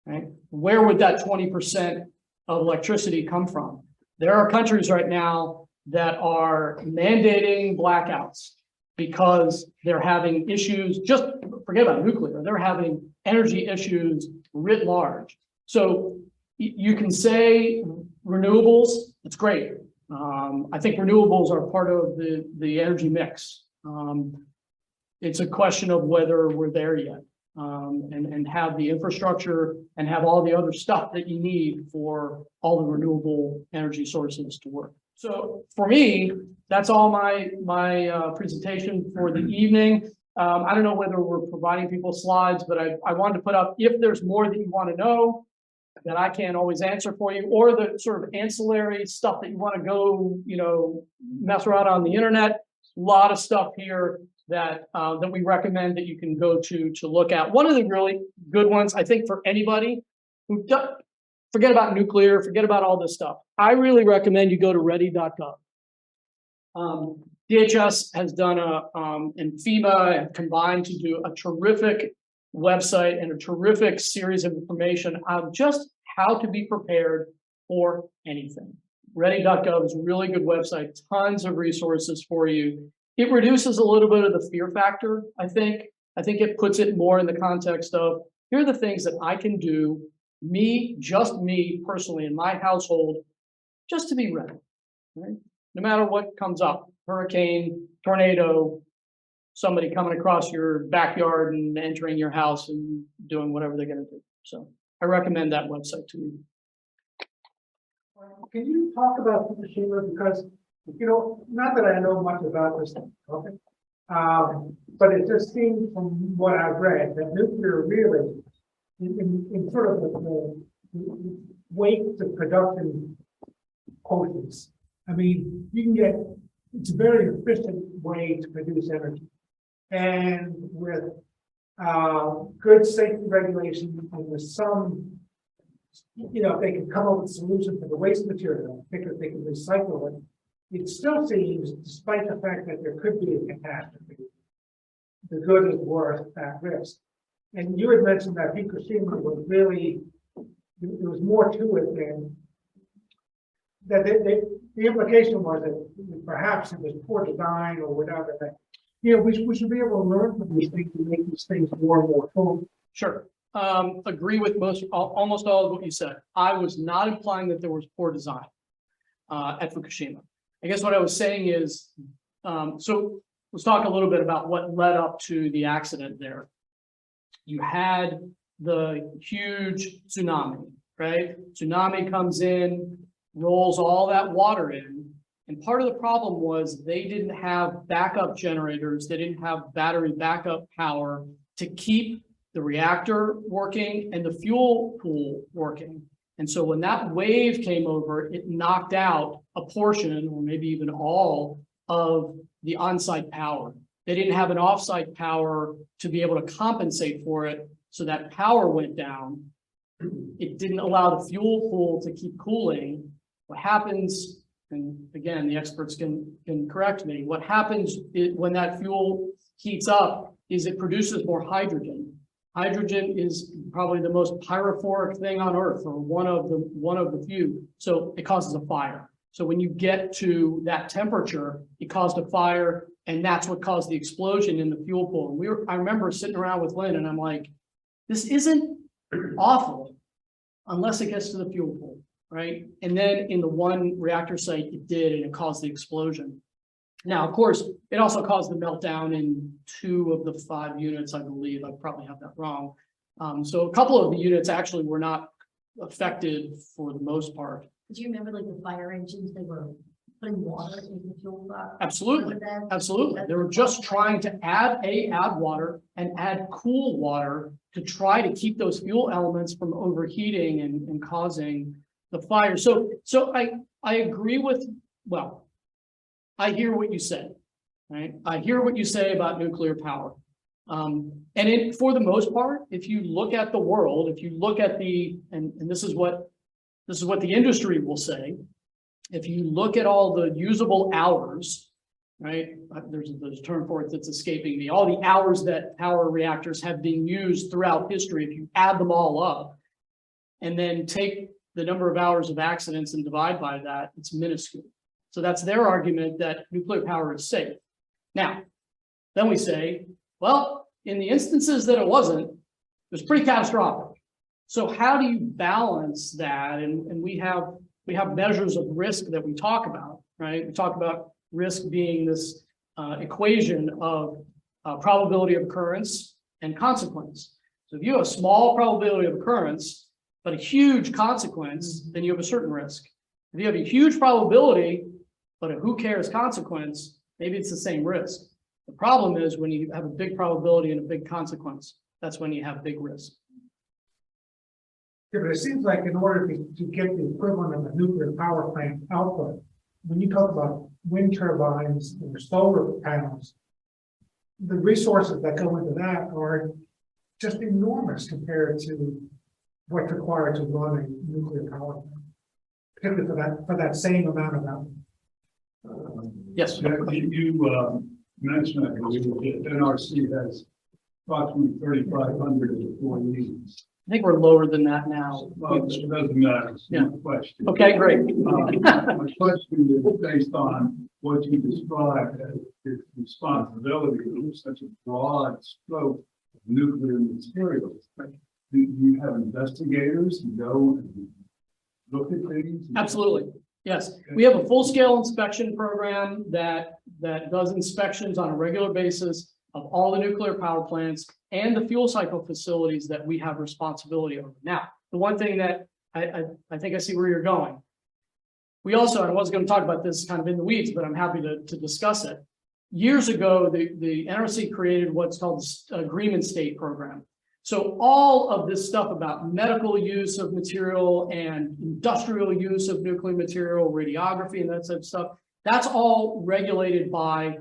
right? Where would that 20% of electricity come from? There are countries right now that are mandating blackouts because they're having issues, just forget about nuclear, they're having energy issues writ large. So you can say renewables, it's great. I think renewables are part of the energy mix. It's a question of whether we're there yet, and have the infrastructure and have all the other stuff that you need for all the renewable energy sources to work. So for me, that's all my presentation for the evening. I don't know whether we're providing people slides, but I wanted to put up, if there's more that you want to know that I can't always answer for you, or the sort of ancillary stuff that you want to go, mess around on the internet. A lot of stuff here that we recommend that you can go to look at. One of the really good ones, I think, for anybody who forget about nuclear, forget about all this stuff. I really recommend you go to ready.gov. DHS has done and FEMA have combined to do a terrific website and a terrific series of information on just how to be prepared for anything. Ready.gov is a really good website, tons of resources for you. It reduces a little bit of the fear factor, I think. I think it puts it more in the context of, here are the things that I can do, just me personally in my household, just to be ready, right? No matter what comes up, hurricane, tornado, somebody coming across your backyard and entering your house and doing whatever they're going to do. So I recommend that website to you. Can you talk about Fukushima? Because, not that I know much about this topic, but it just seems from what I've read that nuclear really, in sort of the waste of production quotas. I mean, it's a very efficient way to produce energy. And with good safety regulation and with some, if they can come up with a solution for the waste material, because they can recycle it, it still seems, despite the fact that there could be a catastrophe, the good is worth that risk. And you had mentioned that Fukushima was really, there was more to it than that. The implication was that perhaps it was poor design or whatever. That we should be able to learn from these things and make these things more and more full. Sure. Agree with almost all of what you said. I was not implying that there was poor design at Fukushima. I guess what I was saying is, so let's talk a little bit about what led up to the accident there. You had the huge tsunami, right? Tsunami comes in, rolls all that water in. And part of the problem was they didn't have backup generators. They didn't have battery backup power to keep the reactor working and the fuel pool working. And so when that wave came over, it knocked out a portion or maybe even all of the on-site power. They didn't have an off-site power to be able to compensate for it. So that power went down. It didn't allow the fuel pool to keep cooling. What happens, and again, the experts can correct me, what happens when that fuel heats up is it produces more hydrogen. Hydrogen is probably the most pyrophoric thing on Earth, or one of the few. So it causes a fire. So when you get to that temperature, it caused a fire, and that's what caused the explosion in the fuel pool. And I remember sitting around with Lynn, and I'm like, this isn't awful unless it gets to the fuel pool, right? And then in the one reactor site, it did, and it caused the explosion. Now, of course, it also caused the meltdown in 2 of the 5 units, I believe. I probably have that wrong. So a couple of the units actually were not affected for the most part. Do you remember like the fire engines they were putting water in the fuel box? Absolutely. Absolutely. They were just trying to add water and add cool water to try to keep those fuel elements from overheating and causing the fire. So I agree with, well, I hear what you say, right? I hear what you say about nuclear power. For the most part, if you look at the world, if you look at and this is what the industry will say, if you look at all the usable hours, right? There's a term for it that's escaping me. All the hours that power reactors have been used throughout history, if you add them all up and then take the number of hours of accidents and divide by that, it's minuscule. So that's their argument that nuclear power is safe. Now, then we say, well, in the instances that it wasn't, it was pretty catastrophic. So how do you balance that? And we have measures of risk that we talk about, right? We talk about risk being this equation of probability of occurrence and consequence. So if you have a small probability of occurrence, but a huge consequence, then you have a certain risk. If you have a huge probability, but a who cares consequence, maybe it's the same risk. The problem is when you have a big probability and a big consequence, that's when you have big risk. Yeah, but it seems like in order to get the equivalent of a nuclear power plant output, when you talk about wind turbines or solar panels, the resources that go into that are just enormous compared to what's required to run a nuclear power plant, particularly for that same amount of output. Yes. You mentioned, I believe, that NRC has approximately 3,500 employees. I think we're lower than that now. Well, it doesn't matter. It's Yeah. not a question. Okay, great. My question is based on what you described as its responsibility for such a broad scope of nuclear materials. Do you have investigators who go and look at things? Absolutely. Yes, we have a full-scale inspection program that does inspections on a regular basis of all the nuclear power plants and the fuel cycle facilities that we have responsibility over. Now, the one thing that I think I see where you're going. We also, and I was going to talk about this kind of in the weeds, but I'm happy to discuss it. Years ago, the NRC created what's called the Agreement State Program. So all of this stuff about medical use of material and industrial use of nuclear material, radiography and that type of stuff, that's all regulated by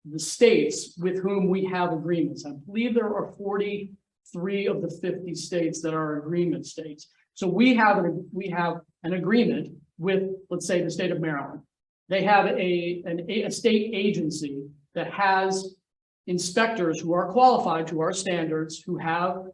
the states with whom we have agreements. I believe there are 43 of the 50 states that are agreement states. So we have an agreement with, let's say, the state of Maryland. They have a state agency that has inspectors who are qualified to our standards, who have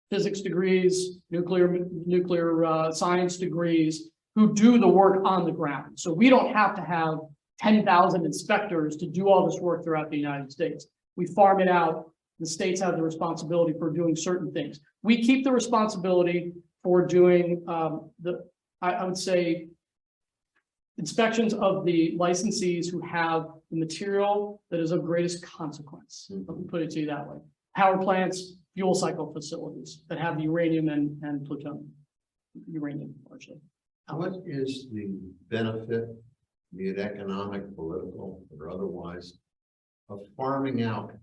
physics degrees, nuclear science degrees, who do the work on the ground. So we don't have to have 10,000 inspectors to do all this work throughout the United States. We farm it out. The states have the responsibility for doing certain things. We keep the responsibility for doing I would say, inspections of the licensees who have the material that is of greatest consequence. Let me put it to you that way. Power plants, fuel cycle facilities that have uranium and plutonium, uranium largely. What is the benefit, be it economic, political, or otherwise, of farming out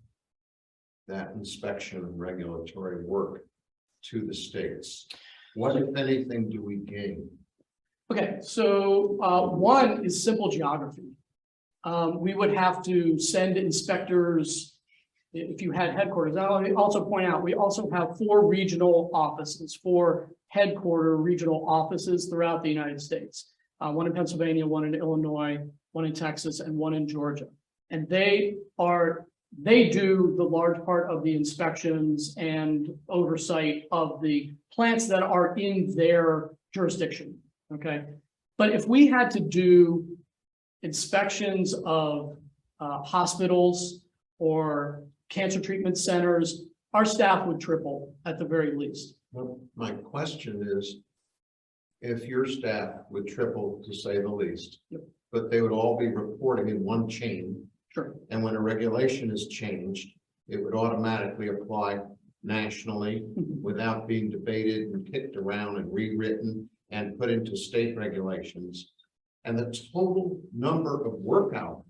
that inspection and regulatory work to the states? What, if anything, do we gain? Okay, so one is simple geography. We would have to send inspectors if you had headquarters. I'll also point out, we also have 4 regional offices, 4 headquarter regional offices throughout the United States. One in Pennsylvania, one in Illinois, one in Texas, and one in Georgia. And they do the large part of the inspections and oversight of the plants that are in their jurisdiction. Okay, but if we had to do inspections of hospitals or cancer treatment centers, our staff would triple at the very least. Well, my question is, if your staff would triple, to say the least, Yep. but they would all be reporting in one chain, Sure. and when a regulation is changed, it would automatically apply nationally without being debated and kicked around and rewritten and put into state regulations. and the total number of work hours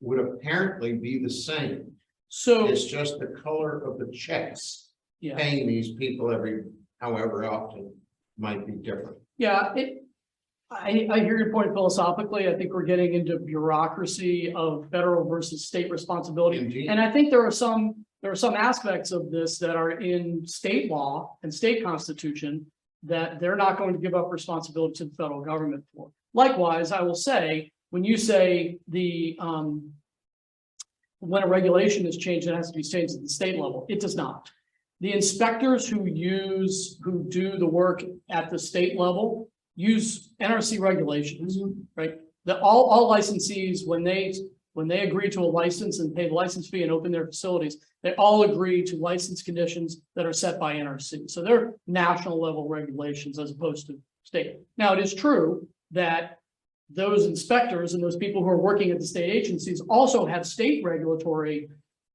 would apparently be the same. So, It's just the color of the checks yeah, paying these people every, however often might be different. yeah, I hear your point philosophically. I think we're getting into bureaucracy of federal versus state responsibility. Indeed. And I think there are some aspects of this that are in state law and state constitution that they're not going to give up responsibility to the federal government for. Likewise, I will say, when you say when a regulation is changed, it has to be changed at the state level. It does not. The inspectors who do the work at the state level use NRC regulations, right? All licensees, when they agree to a license and pay the license fee and open their facilities, they all agree to license conditions that are set by NRC. So they're national level regulations as opposed to state. Now, it is true that those inspectors and those people who are working at the state agencies also have state regulatory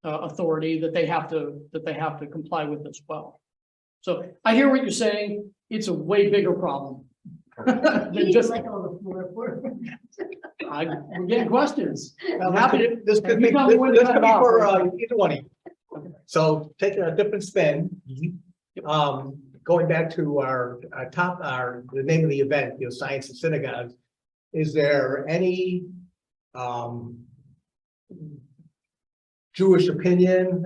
authority that they have to comply with as well. So I hear what you're saying. It's a way bigger problem. than just Like all the floor for. we're getting questions. I'm happy to. This could be, You tell me when to this cut could it be off. for either one of you. So taking a different spin, going back to the name of the event, Science and Synagogues, is there any Jewish opinion,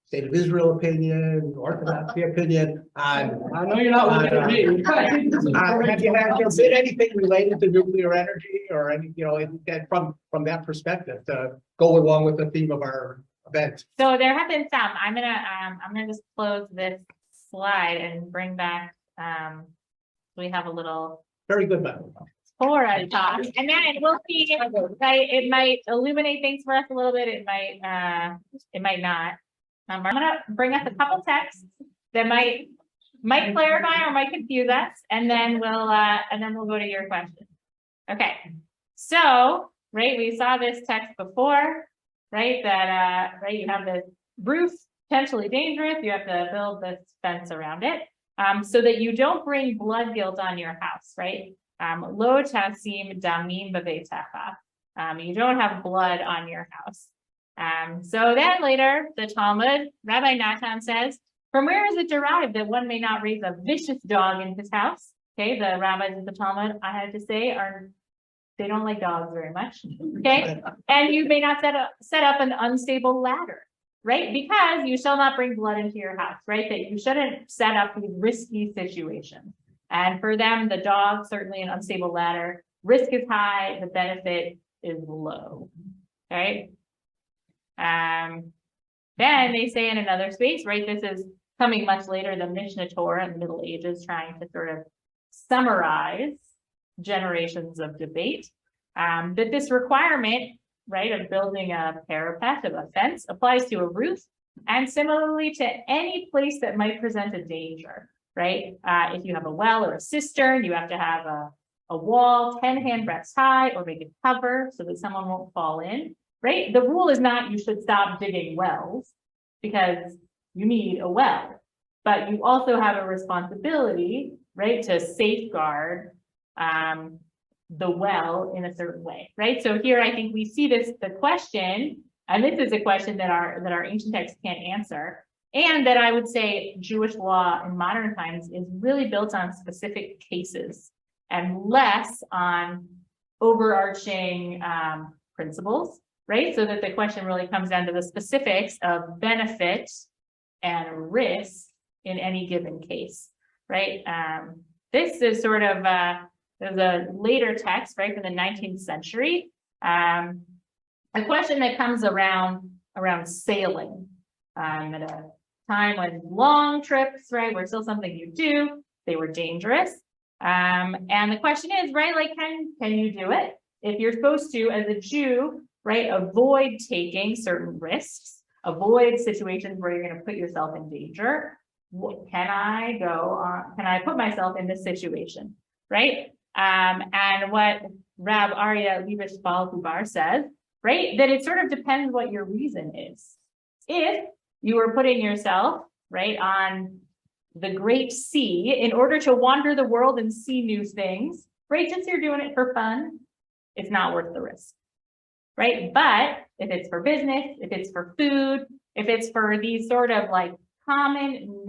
State of Israel opinion, Orthodoxy opinion on? I know you're not looking at me. Have you been anything related to nuclear energy or any, from that perspective to go along with the theme of our event? So there have been some. I'm gonna just close this slide and bring back, we have a little Very good, man. Fora talk, and then we'll see, right, it might illuminate things for us a little bit, it might not. I'm gonna bring up a couple texts that might clarify or might confuse us, and then we'll go to your question. Okay, so, right, we saw this text before, right, that, right, you have this roof, potentially dangerous, you have to build this fence around it, so that you don't bring blood guilt on your house, right? Lo tasim damim b'beitecha. You don't have blood on your house. So then later, the Talmud, Rabbi Natan says, from where is it derived that one may not raise a vicious dog in his house? Okay, the rabbis of the Talmud, I had to say, they don't like dogs very much. Okay, and you may not set up an unstable ladder, right? Because you shall not bring blood into your house, right? That you shouldn't set up these risky situations. And for them, the dog, certainly an unstable ladder, risk is high, the benefit is low, right? Then they say in another space, right? This is coming much later, the Mishnah Torah in the Middle Ages, trying to sort of summarize generations of debate, that this requirement, right, of building a parapet, of a fence, applies to a roof, and similarly to any place that might present a danger. Right? If you have a well or a cistern, you have to have a wall 10 handbreadths high or make it cover so that someone won't fall in, right? The rule is not you should stop digging wells because you need a well, but you also have a responsibility, right, to safeguard the well in a certain way, right? So here I think we see the question, and this is a question that our ancient texts can't answer. And that I would say Jewish law in modern times is really built on specific cases and less on overarching principles, right? So that the question really comes down to the specifics of benefit and risk in any given case, right? This is sort of, there's a later text, right, from the 19th century, a question that comes around sailing at a time when long trips, right, were still something you do, they were dangerous. And the question is, right, like, can you do it? If you're supposed to, as a Jew, right, avoid taking certain risks, avoid situations where you're going to put yourself in danger, can I put myself in this situation, right? And what Rab Arya Levish Balhubar says, right, that it sort of depends what your reason is. If you are putting yourself, right, on the great sea in order to wander the world and see new things, Right, just you're doing it for fun, it's not worth the risk. Right, but if it's for business, if it's for food, if it's for these sort of like common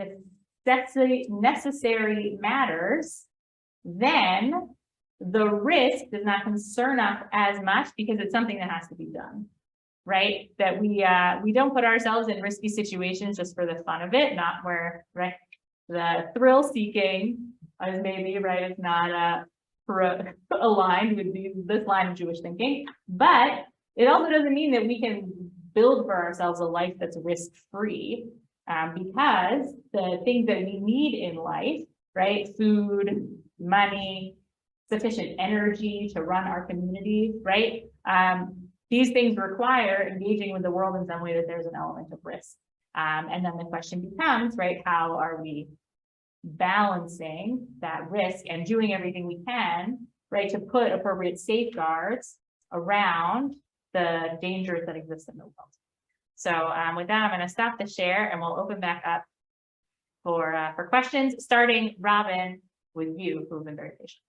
necessary matters, then the risk does not concern us as much because it's something that has to be done. Right, that we don't put ourselves in risky situations just for the fun of it, not where, right, the thrill seeking is maybe, right, it's not aligned with this line of Jewish thinking, but it also doesn't mean that we can build for ourselves a life that's risk-free, because the things that we need in life, right, food, money, sufficient energy to run our community, right, these things require engaging with the world in some way that there's an element of risk. And then the question becomes, right, how are we balancing that risk and doing everything we can, right, to put appropriate safeguards around the dangers that exist in the world. So with that, I'm going to stop the share and we'll open back up for questions, starting, Robin, with you, who've been very patient.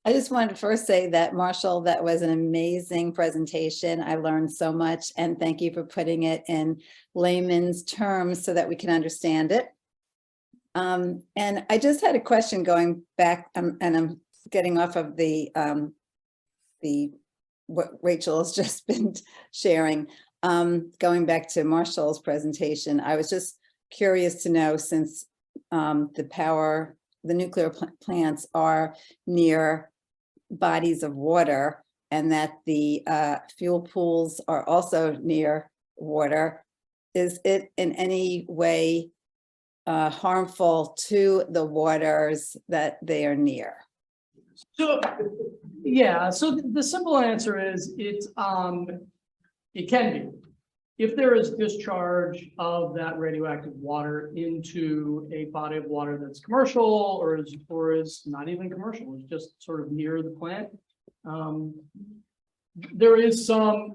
I just wanted to first say that, Marshall, that was an amazing presentation. I learned so much, and thank you for putting it in layman's terms so that we can understand it. And I just had a question going back, and I'm getting off of what Rachel has just been sharing. Going back to Marshall's presentation, I was just curious to know, since the nuclear plants are near bodies of water, and that the fuel pools are also near water, is it in any way harmful to the waters that they are near? So, yeah, so the simple answer is it can be. If there is discharge of that radioactive water into a body of water that's commercial or is not even commercial, it's just sort of near the plant, there is some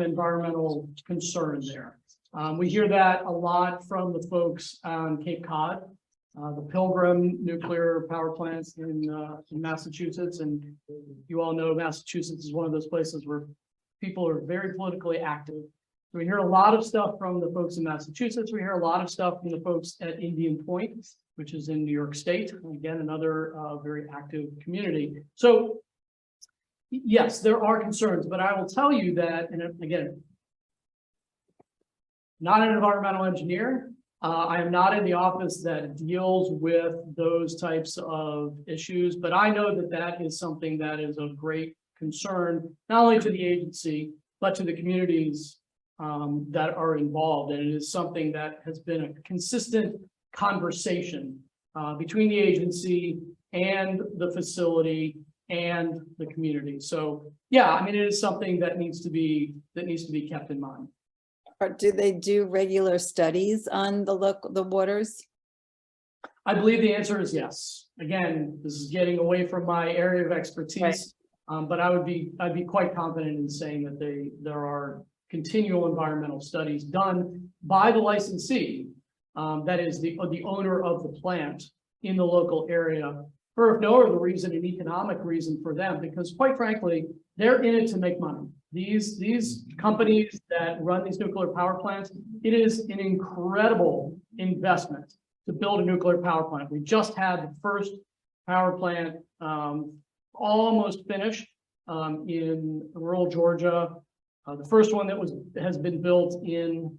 environmental concern there. We hear that a lot from the folks on Cape Cod, the Pilgrim nuclear power plants in Massachusetts, and you all know Massachusetts is one of those places where people are very politically active. So we hear a lot of stuff from the folks in Massachusetts. We hear a lot of stuff from the folks at Indian Point, which is in New York State. Again, another very active community. So yes, there are concerns, but I will tell you that, and again, not an environmental engineer. I am not in the office that deals with those types of issues, but I know that that is something that is of great concern, not only to the agency, but to the communities that are involved. And it is something that has been a consistent conversation between the agency and the facility and the community. So yeah, I mean, it is something that needs to be kept in mind. Or do they do regular studies on the waters? I believe the answer is yes. Again, this is getting away from my area of expertise, right. But I'd be quite confident in saying that there are continual environmental studies done by the licensee, that is the owner of the plant in the local area, for if no other reason, an economic reason for them, because quite frankly, they're in it to make money. These companies that run these nuclear power plants, it is an incredible investment to build a nuclear power plant. We just had the first power plant almost finished in rural Georgia. The first one that has been built in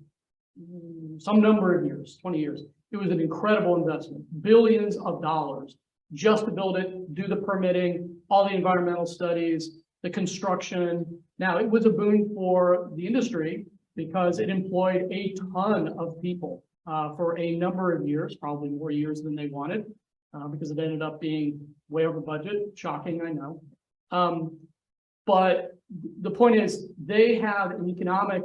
some number of years, 20 years. It was an incredible investment, billions of dollars just to build it, do the permitting, all the environmental studies, the construction. Now, it was a boon for the industry because it employed a ton of people for a number of years, probably more years than they wanted, because it ended up being way over budget. Shocking, I know. But the point is, they have an economic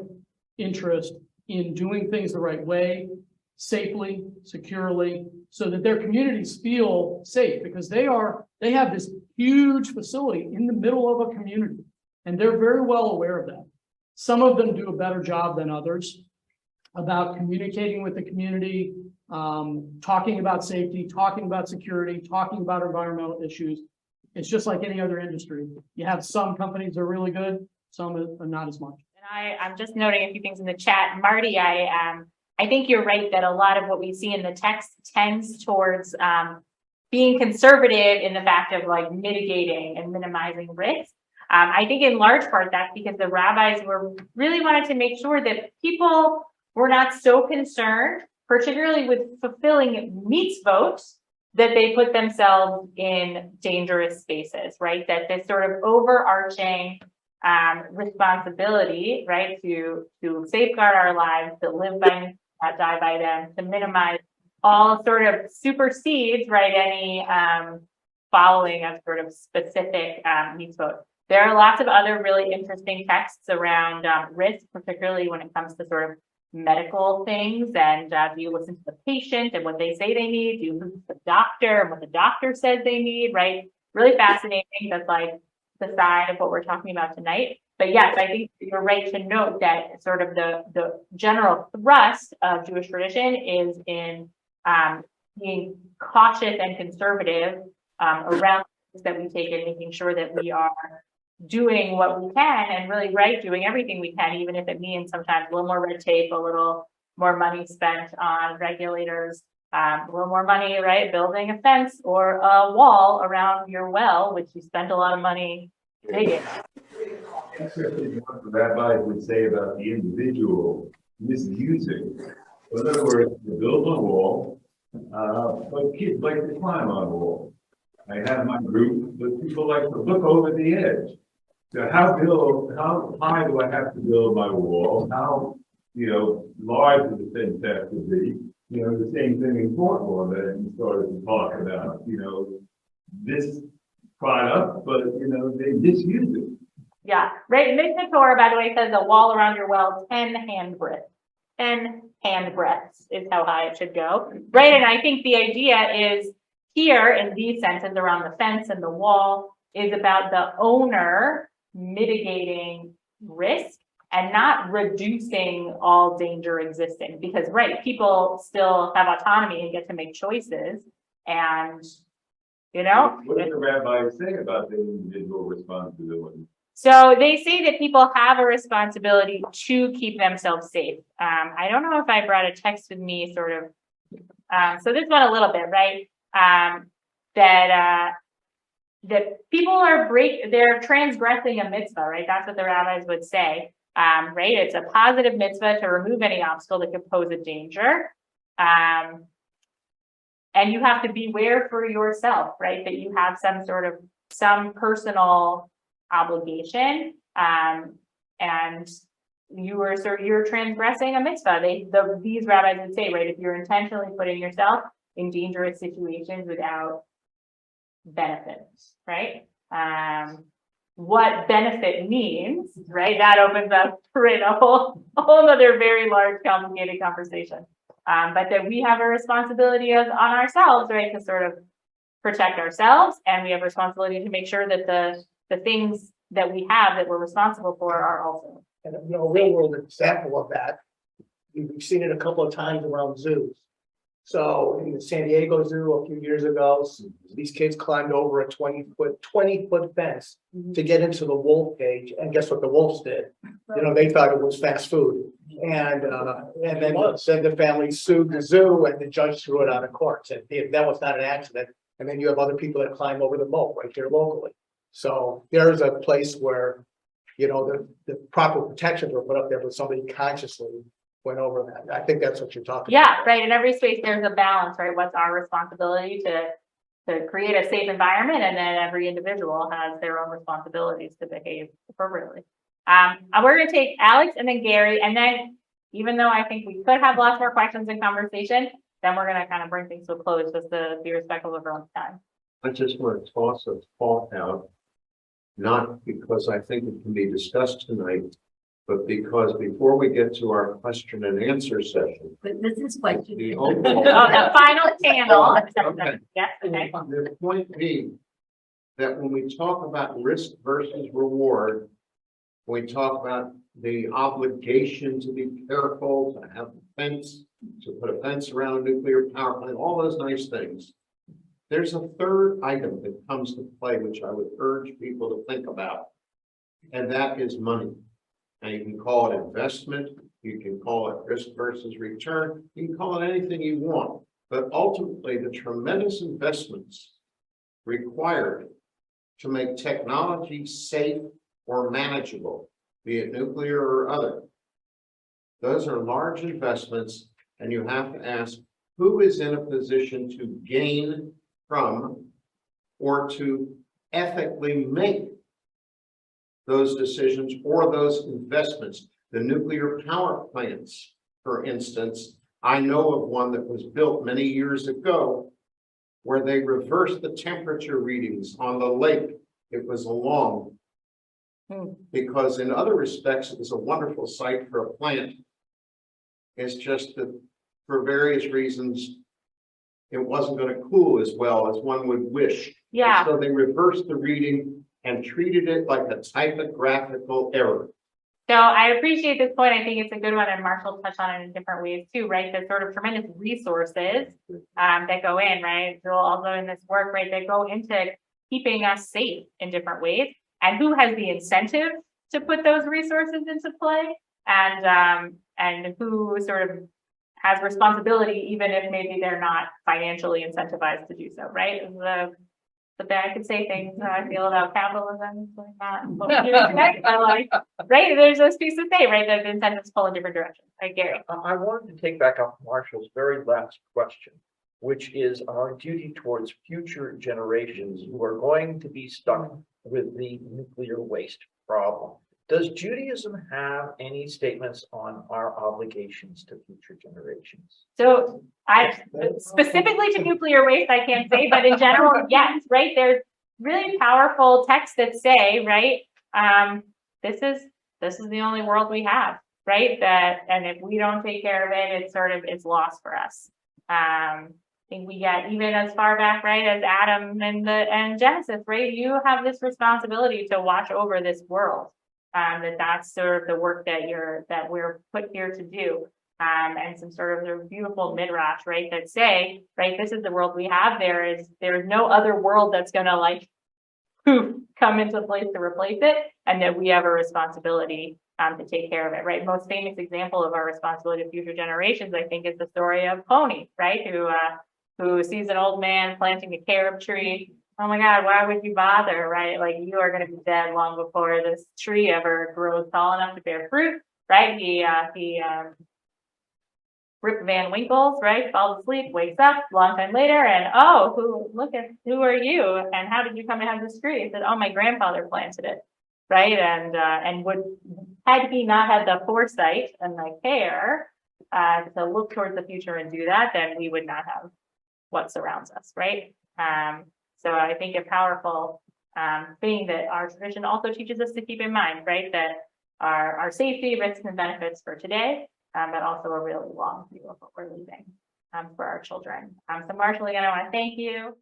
interest in doing things the right way, safely, securely, so that their communities feel safe, because they have this huge facility in the middle of a community, and they're very well aware of that. Some of them do a better job than others about communicating with the community, talking about safety, talking about security, talking about environmental issues. It's just like any other industry. You have some companies that are really good, some are not as much. And I'm just noting a few things in the chat. Marty, I think you're right that a lot of what we see in the text tends towards being conservative in the fact of like mitigating and minimizing risk. I think in large part that's because the rabbis really wanted to make sure that people were not so concerned, particularly with fulfilling mitzvot, that they put themselves in dangerous spaces, right? That this sort of overarching responsibility, right, to safeguard our lives, to live by them, not die by them, to minimize all sort of supersedes, right, any following of sort of specific mitzvot. There are lots of other really interesting texts around risk, particularly when it comes to sort of medical things. And do you listen to the patient and what they say they need? Do you listen to the doctor and what the doctor says they need, right? Really fascinating. That's like the side of what we're talking about tonight. But yes, I think you're right to note that sort of the general thrust of Jewish tradition is in being cautious and conservative around that we take and making sure that we are doing what we can and really doing everything we can, even if it means sometimes a little more red tape, a little more money spent on regulators, a little more money, right, building a fence or a wall around your well, which you spent a lot of money digging. Interesting what the rabbis would say about the individual misusing. In other words, you build a wall, but kids like to climb on the wall. I have my group, but people like to look over the edge. So how high do I have to build my wall? How, large does the fence have to be? The same thing in Cornwall that you started to talk about, this product, but, they misuse it. Yeah, right. Mishnah Torah, by the way, says a wall around your well, 10 hand breadths. 10 hand breadths is how high it should go. Right. And I think the idea is here in these sentences around the fence and the wall is about the owner mitigating risk and not reducing all danger existing. Because, right, people still have autonomy and get to make choices. And, What do the rabbis say about the individual responsibility? So they say that people have a responsibility to keep themselves safe. I don't know if I brought a text with me sort of, so this one a little bit, right? That people they're transgressing a mitzvah, right? That's what the rabbis would say, right? It's a positive mitzvah to remove any obstacle that could pose a danger. And you have to beware for yourself, right? That you have some personal obligation, and you're transgressing a mitzvah. These rabbis would say, right, if you're intentionally putting yourself in dangerous situations without benefits, right? What benefit means, right? That opens up a whole other very large, complicated conversation. But that we have a responsibility on ourselves, right, to sort of protect ourselves, and we have a responsibility to make sure that the things that we have that we're responsible for are also. And a real world example of that, we've seen it a couple of times around zoos. So in the San Diego Zoo a few years ago, these kids climbed over a 20-foot fence to get into the wolf cage, and guess what the wolves did? They thought it was fast food, and then the family sued the zoo, and the judge threw it out of court, said that was not an accident. And then you have other people that climb over the moat right here locally. So there's a place where, the proper protections were put up there, but somebody consciously went over that. I think that's what you're talking about. Yeah, right. In every space, there's a balance, right? What's our responsibility to create a safe environment, and then every individual has their own responsibilities to behave appropriately. We're going to take Alex and then Gary, and then even though I think we could have lots more questions and conversation, then we're going to kind of bring things to a close just to be respectful of everyone's time. I just want to toss a thought out, not because I think it can be discussed tonight, but because before we get to our question and answer session. But this is question. The final panel. Okay. Yes, okay. The point being that when we talk about risk versus reward, we talk about the obligation to be careful, to have a fence, to put a fence around a nuclear power plant, all those nice things. There's a third item that comes to play, which I would urge people to think about, and that is money. Now, you can call it investment, you can call it risk versus return, you can call it anything you want, but ultimately the tremendous investments required to make technology safe or manageable, be it nuclear or other. Those are large investments, and you have to ask who is in a position to gain from or to ethically make those decisions or those investments. The nuclear power plants, for instance, I know of one that was built many years ago where they reversed the temperature readings on the lake. It was along because in other respects, it was a wonderful site for a plant. It's just that for various reasons, it wasn't going to cool as well as one would wish. Yeah. And so they reversed the reading and treated it like a typographical error. So I appreciate this point. I think it's a good one, and Marshall touched on it in different ways too, right? The sort of tremendous resources that go in, right? So also in this work, right, that go into keeping us safe in different ways, and who has the incentive to put those resources into play, and who sort of has responsibility, even if maybe they're not financially incentivized to do so, right? But then I could say things that I feel about capitalism, like that, what you expect, but like, right, there's those pieces to say, right, that the incentives pull in different directions, right, Gary? I wanted to take back up Marshall's very last question, which is our duty towards future generations who are going to be stuck with the nuclear waste problem. Does Judaism have any statements on our obligations to future generations? So I specifically to nuclear waste, I can't say, but in general, yes, right? There's really powerful texts that say, right, this is the only world we have, right? And if we don't take care of it, it's lost for us. I think we get even as far back, right, as Adam and Genesis, right? You have this responsibility to watch over this world. That's sort of the work that we're put here to do. And some sort of beautiful midrash, right, that say, right, this is the world we have. There is no other world that's gonna like poof come into place to replace it, and that we have a responsibility to take care of it, right? Most famous example of our responsibility to future generations, I think, is the story of Pony, right, who sees an old man planting a carob tree. Oh my God, why would you bother, right? Like, you are going to be dead long before this tree ever grows tall enough to bear fruit, right? He Rip Van Winkles, right? Falls asleep, wakes up a long time later, and who are you? And how did you come to have this tree? He said, oh, my grandfather planted it, right? And had he not had the foresight and the care to look towards the future and do that, then we would not have what surrounds us, right? So I think a powerful thing that our tradition also teaches us to keep in mind, right? That our safety, risks, and benefits for today, but also a really long view of what we're leaving for our children. So Marshall, again, I want to thank you.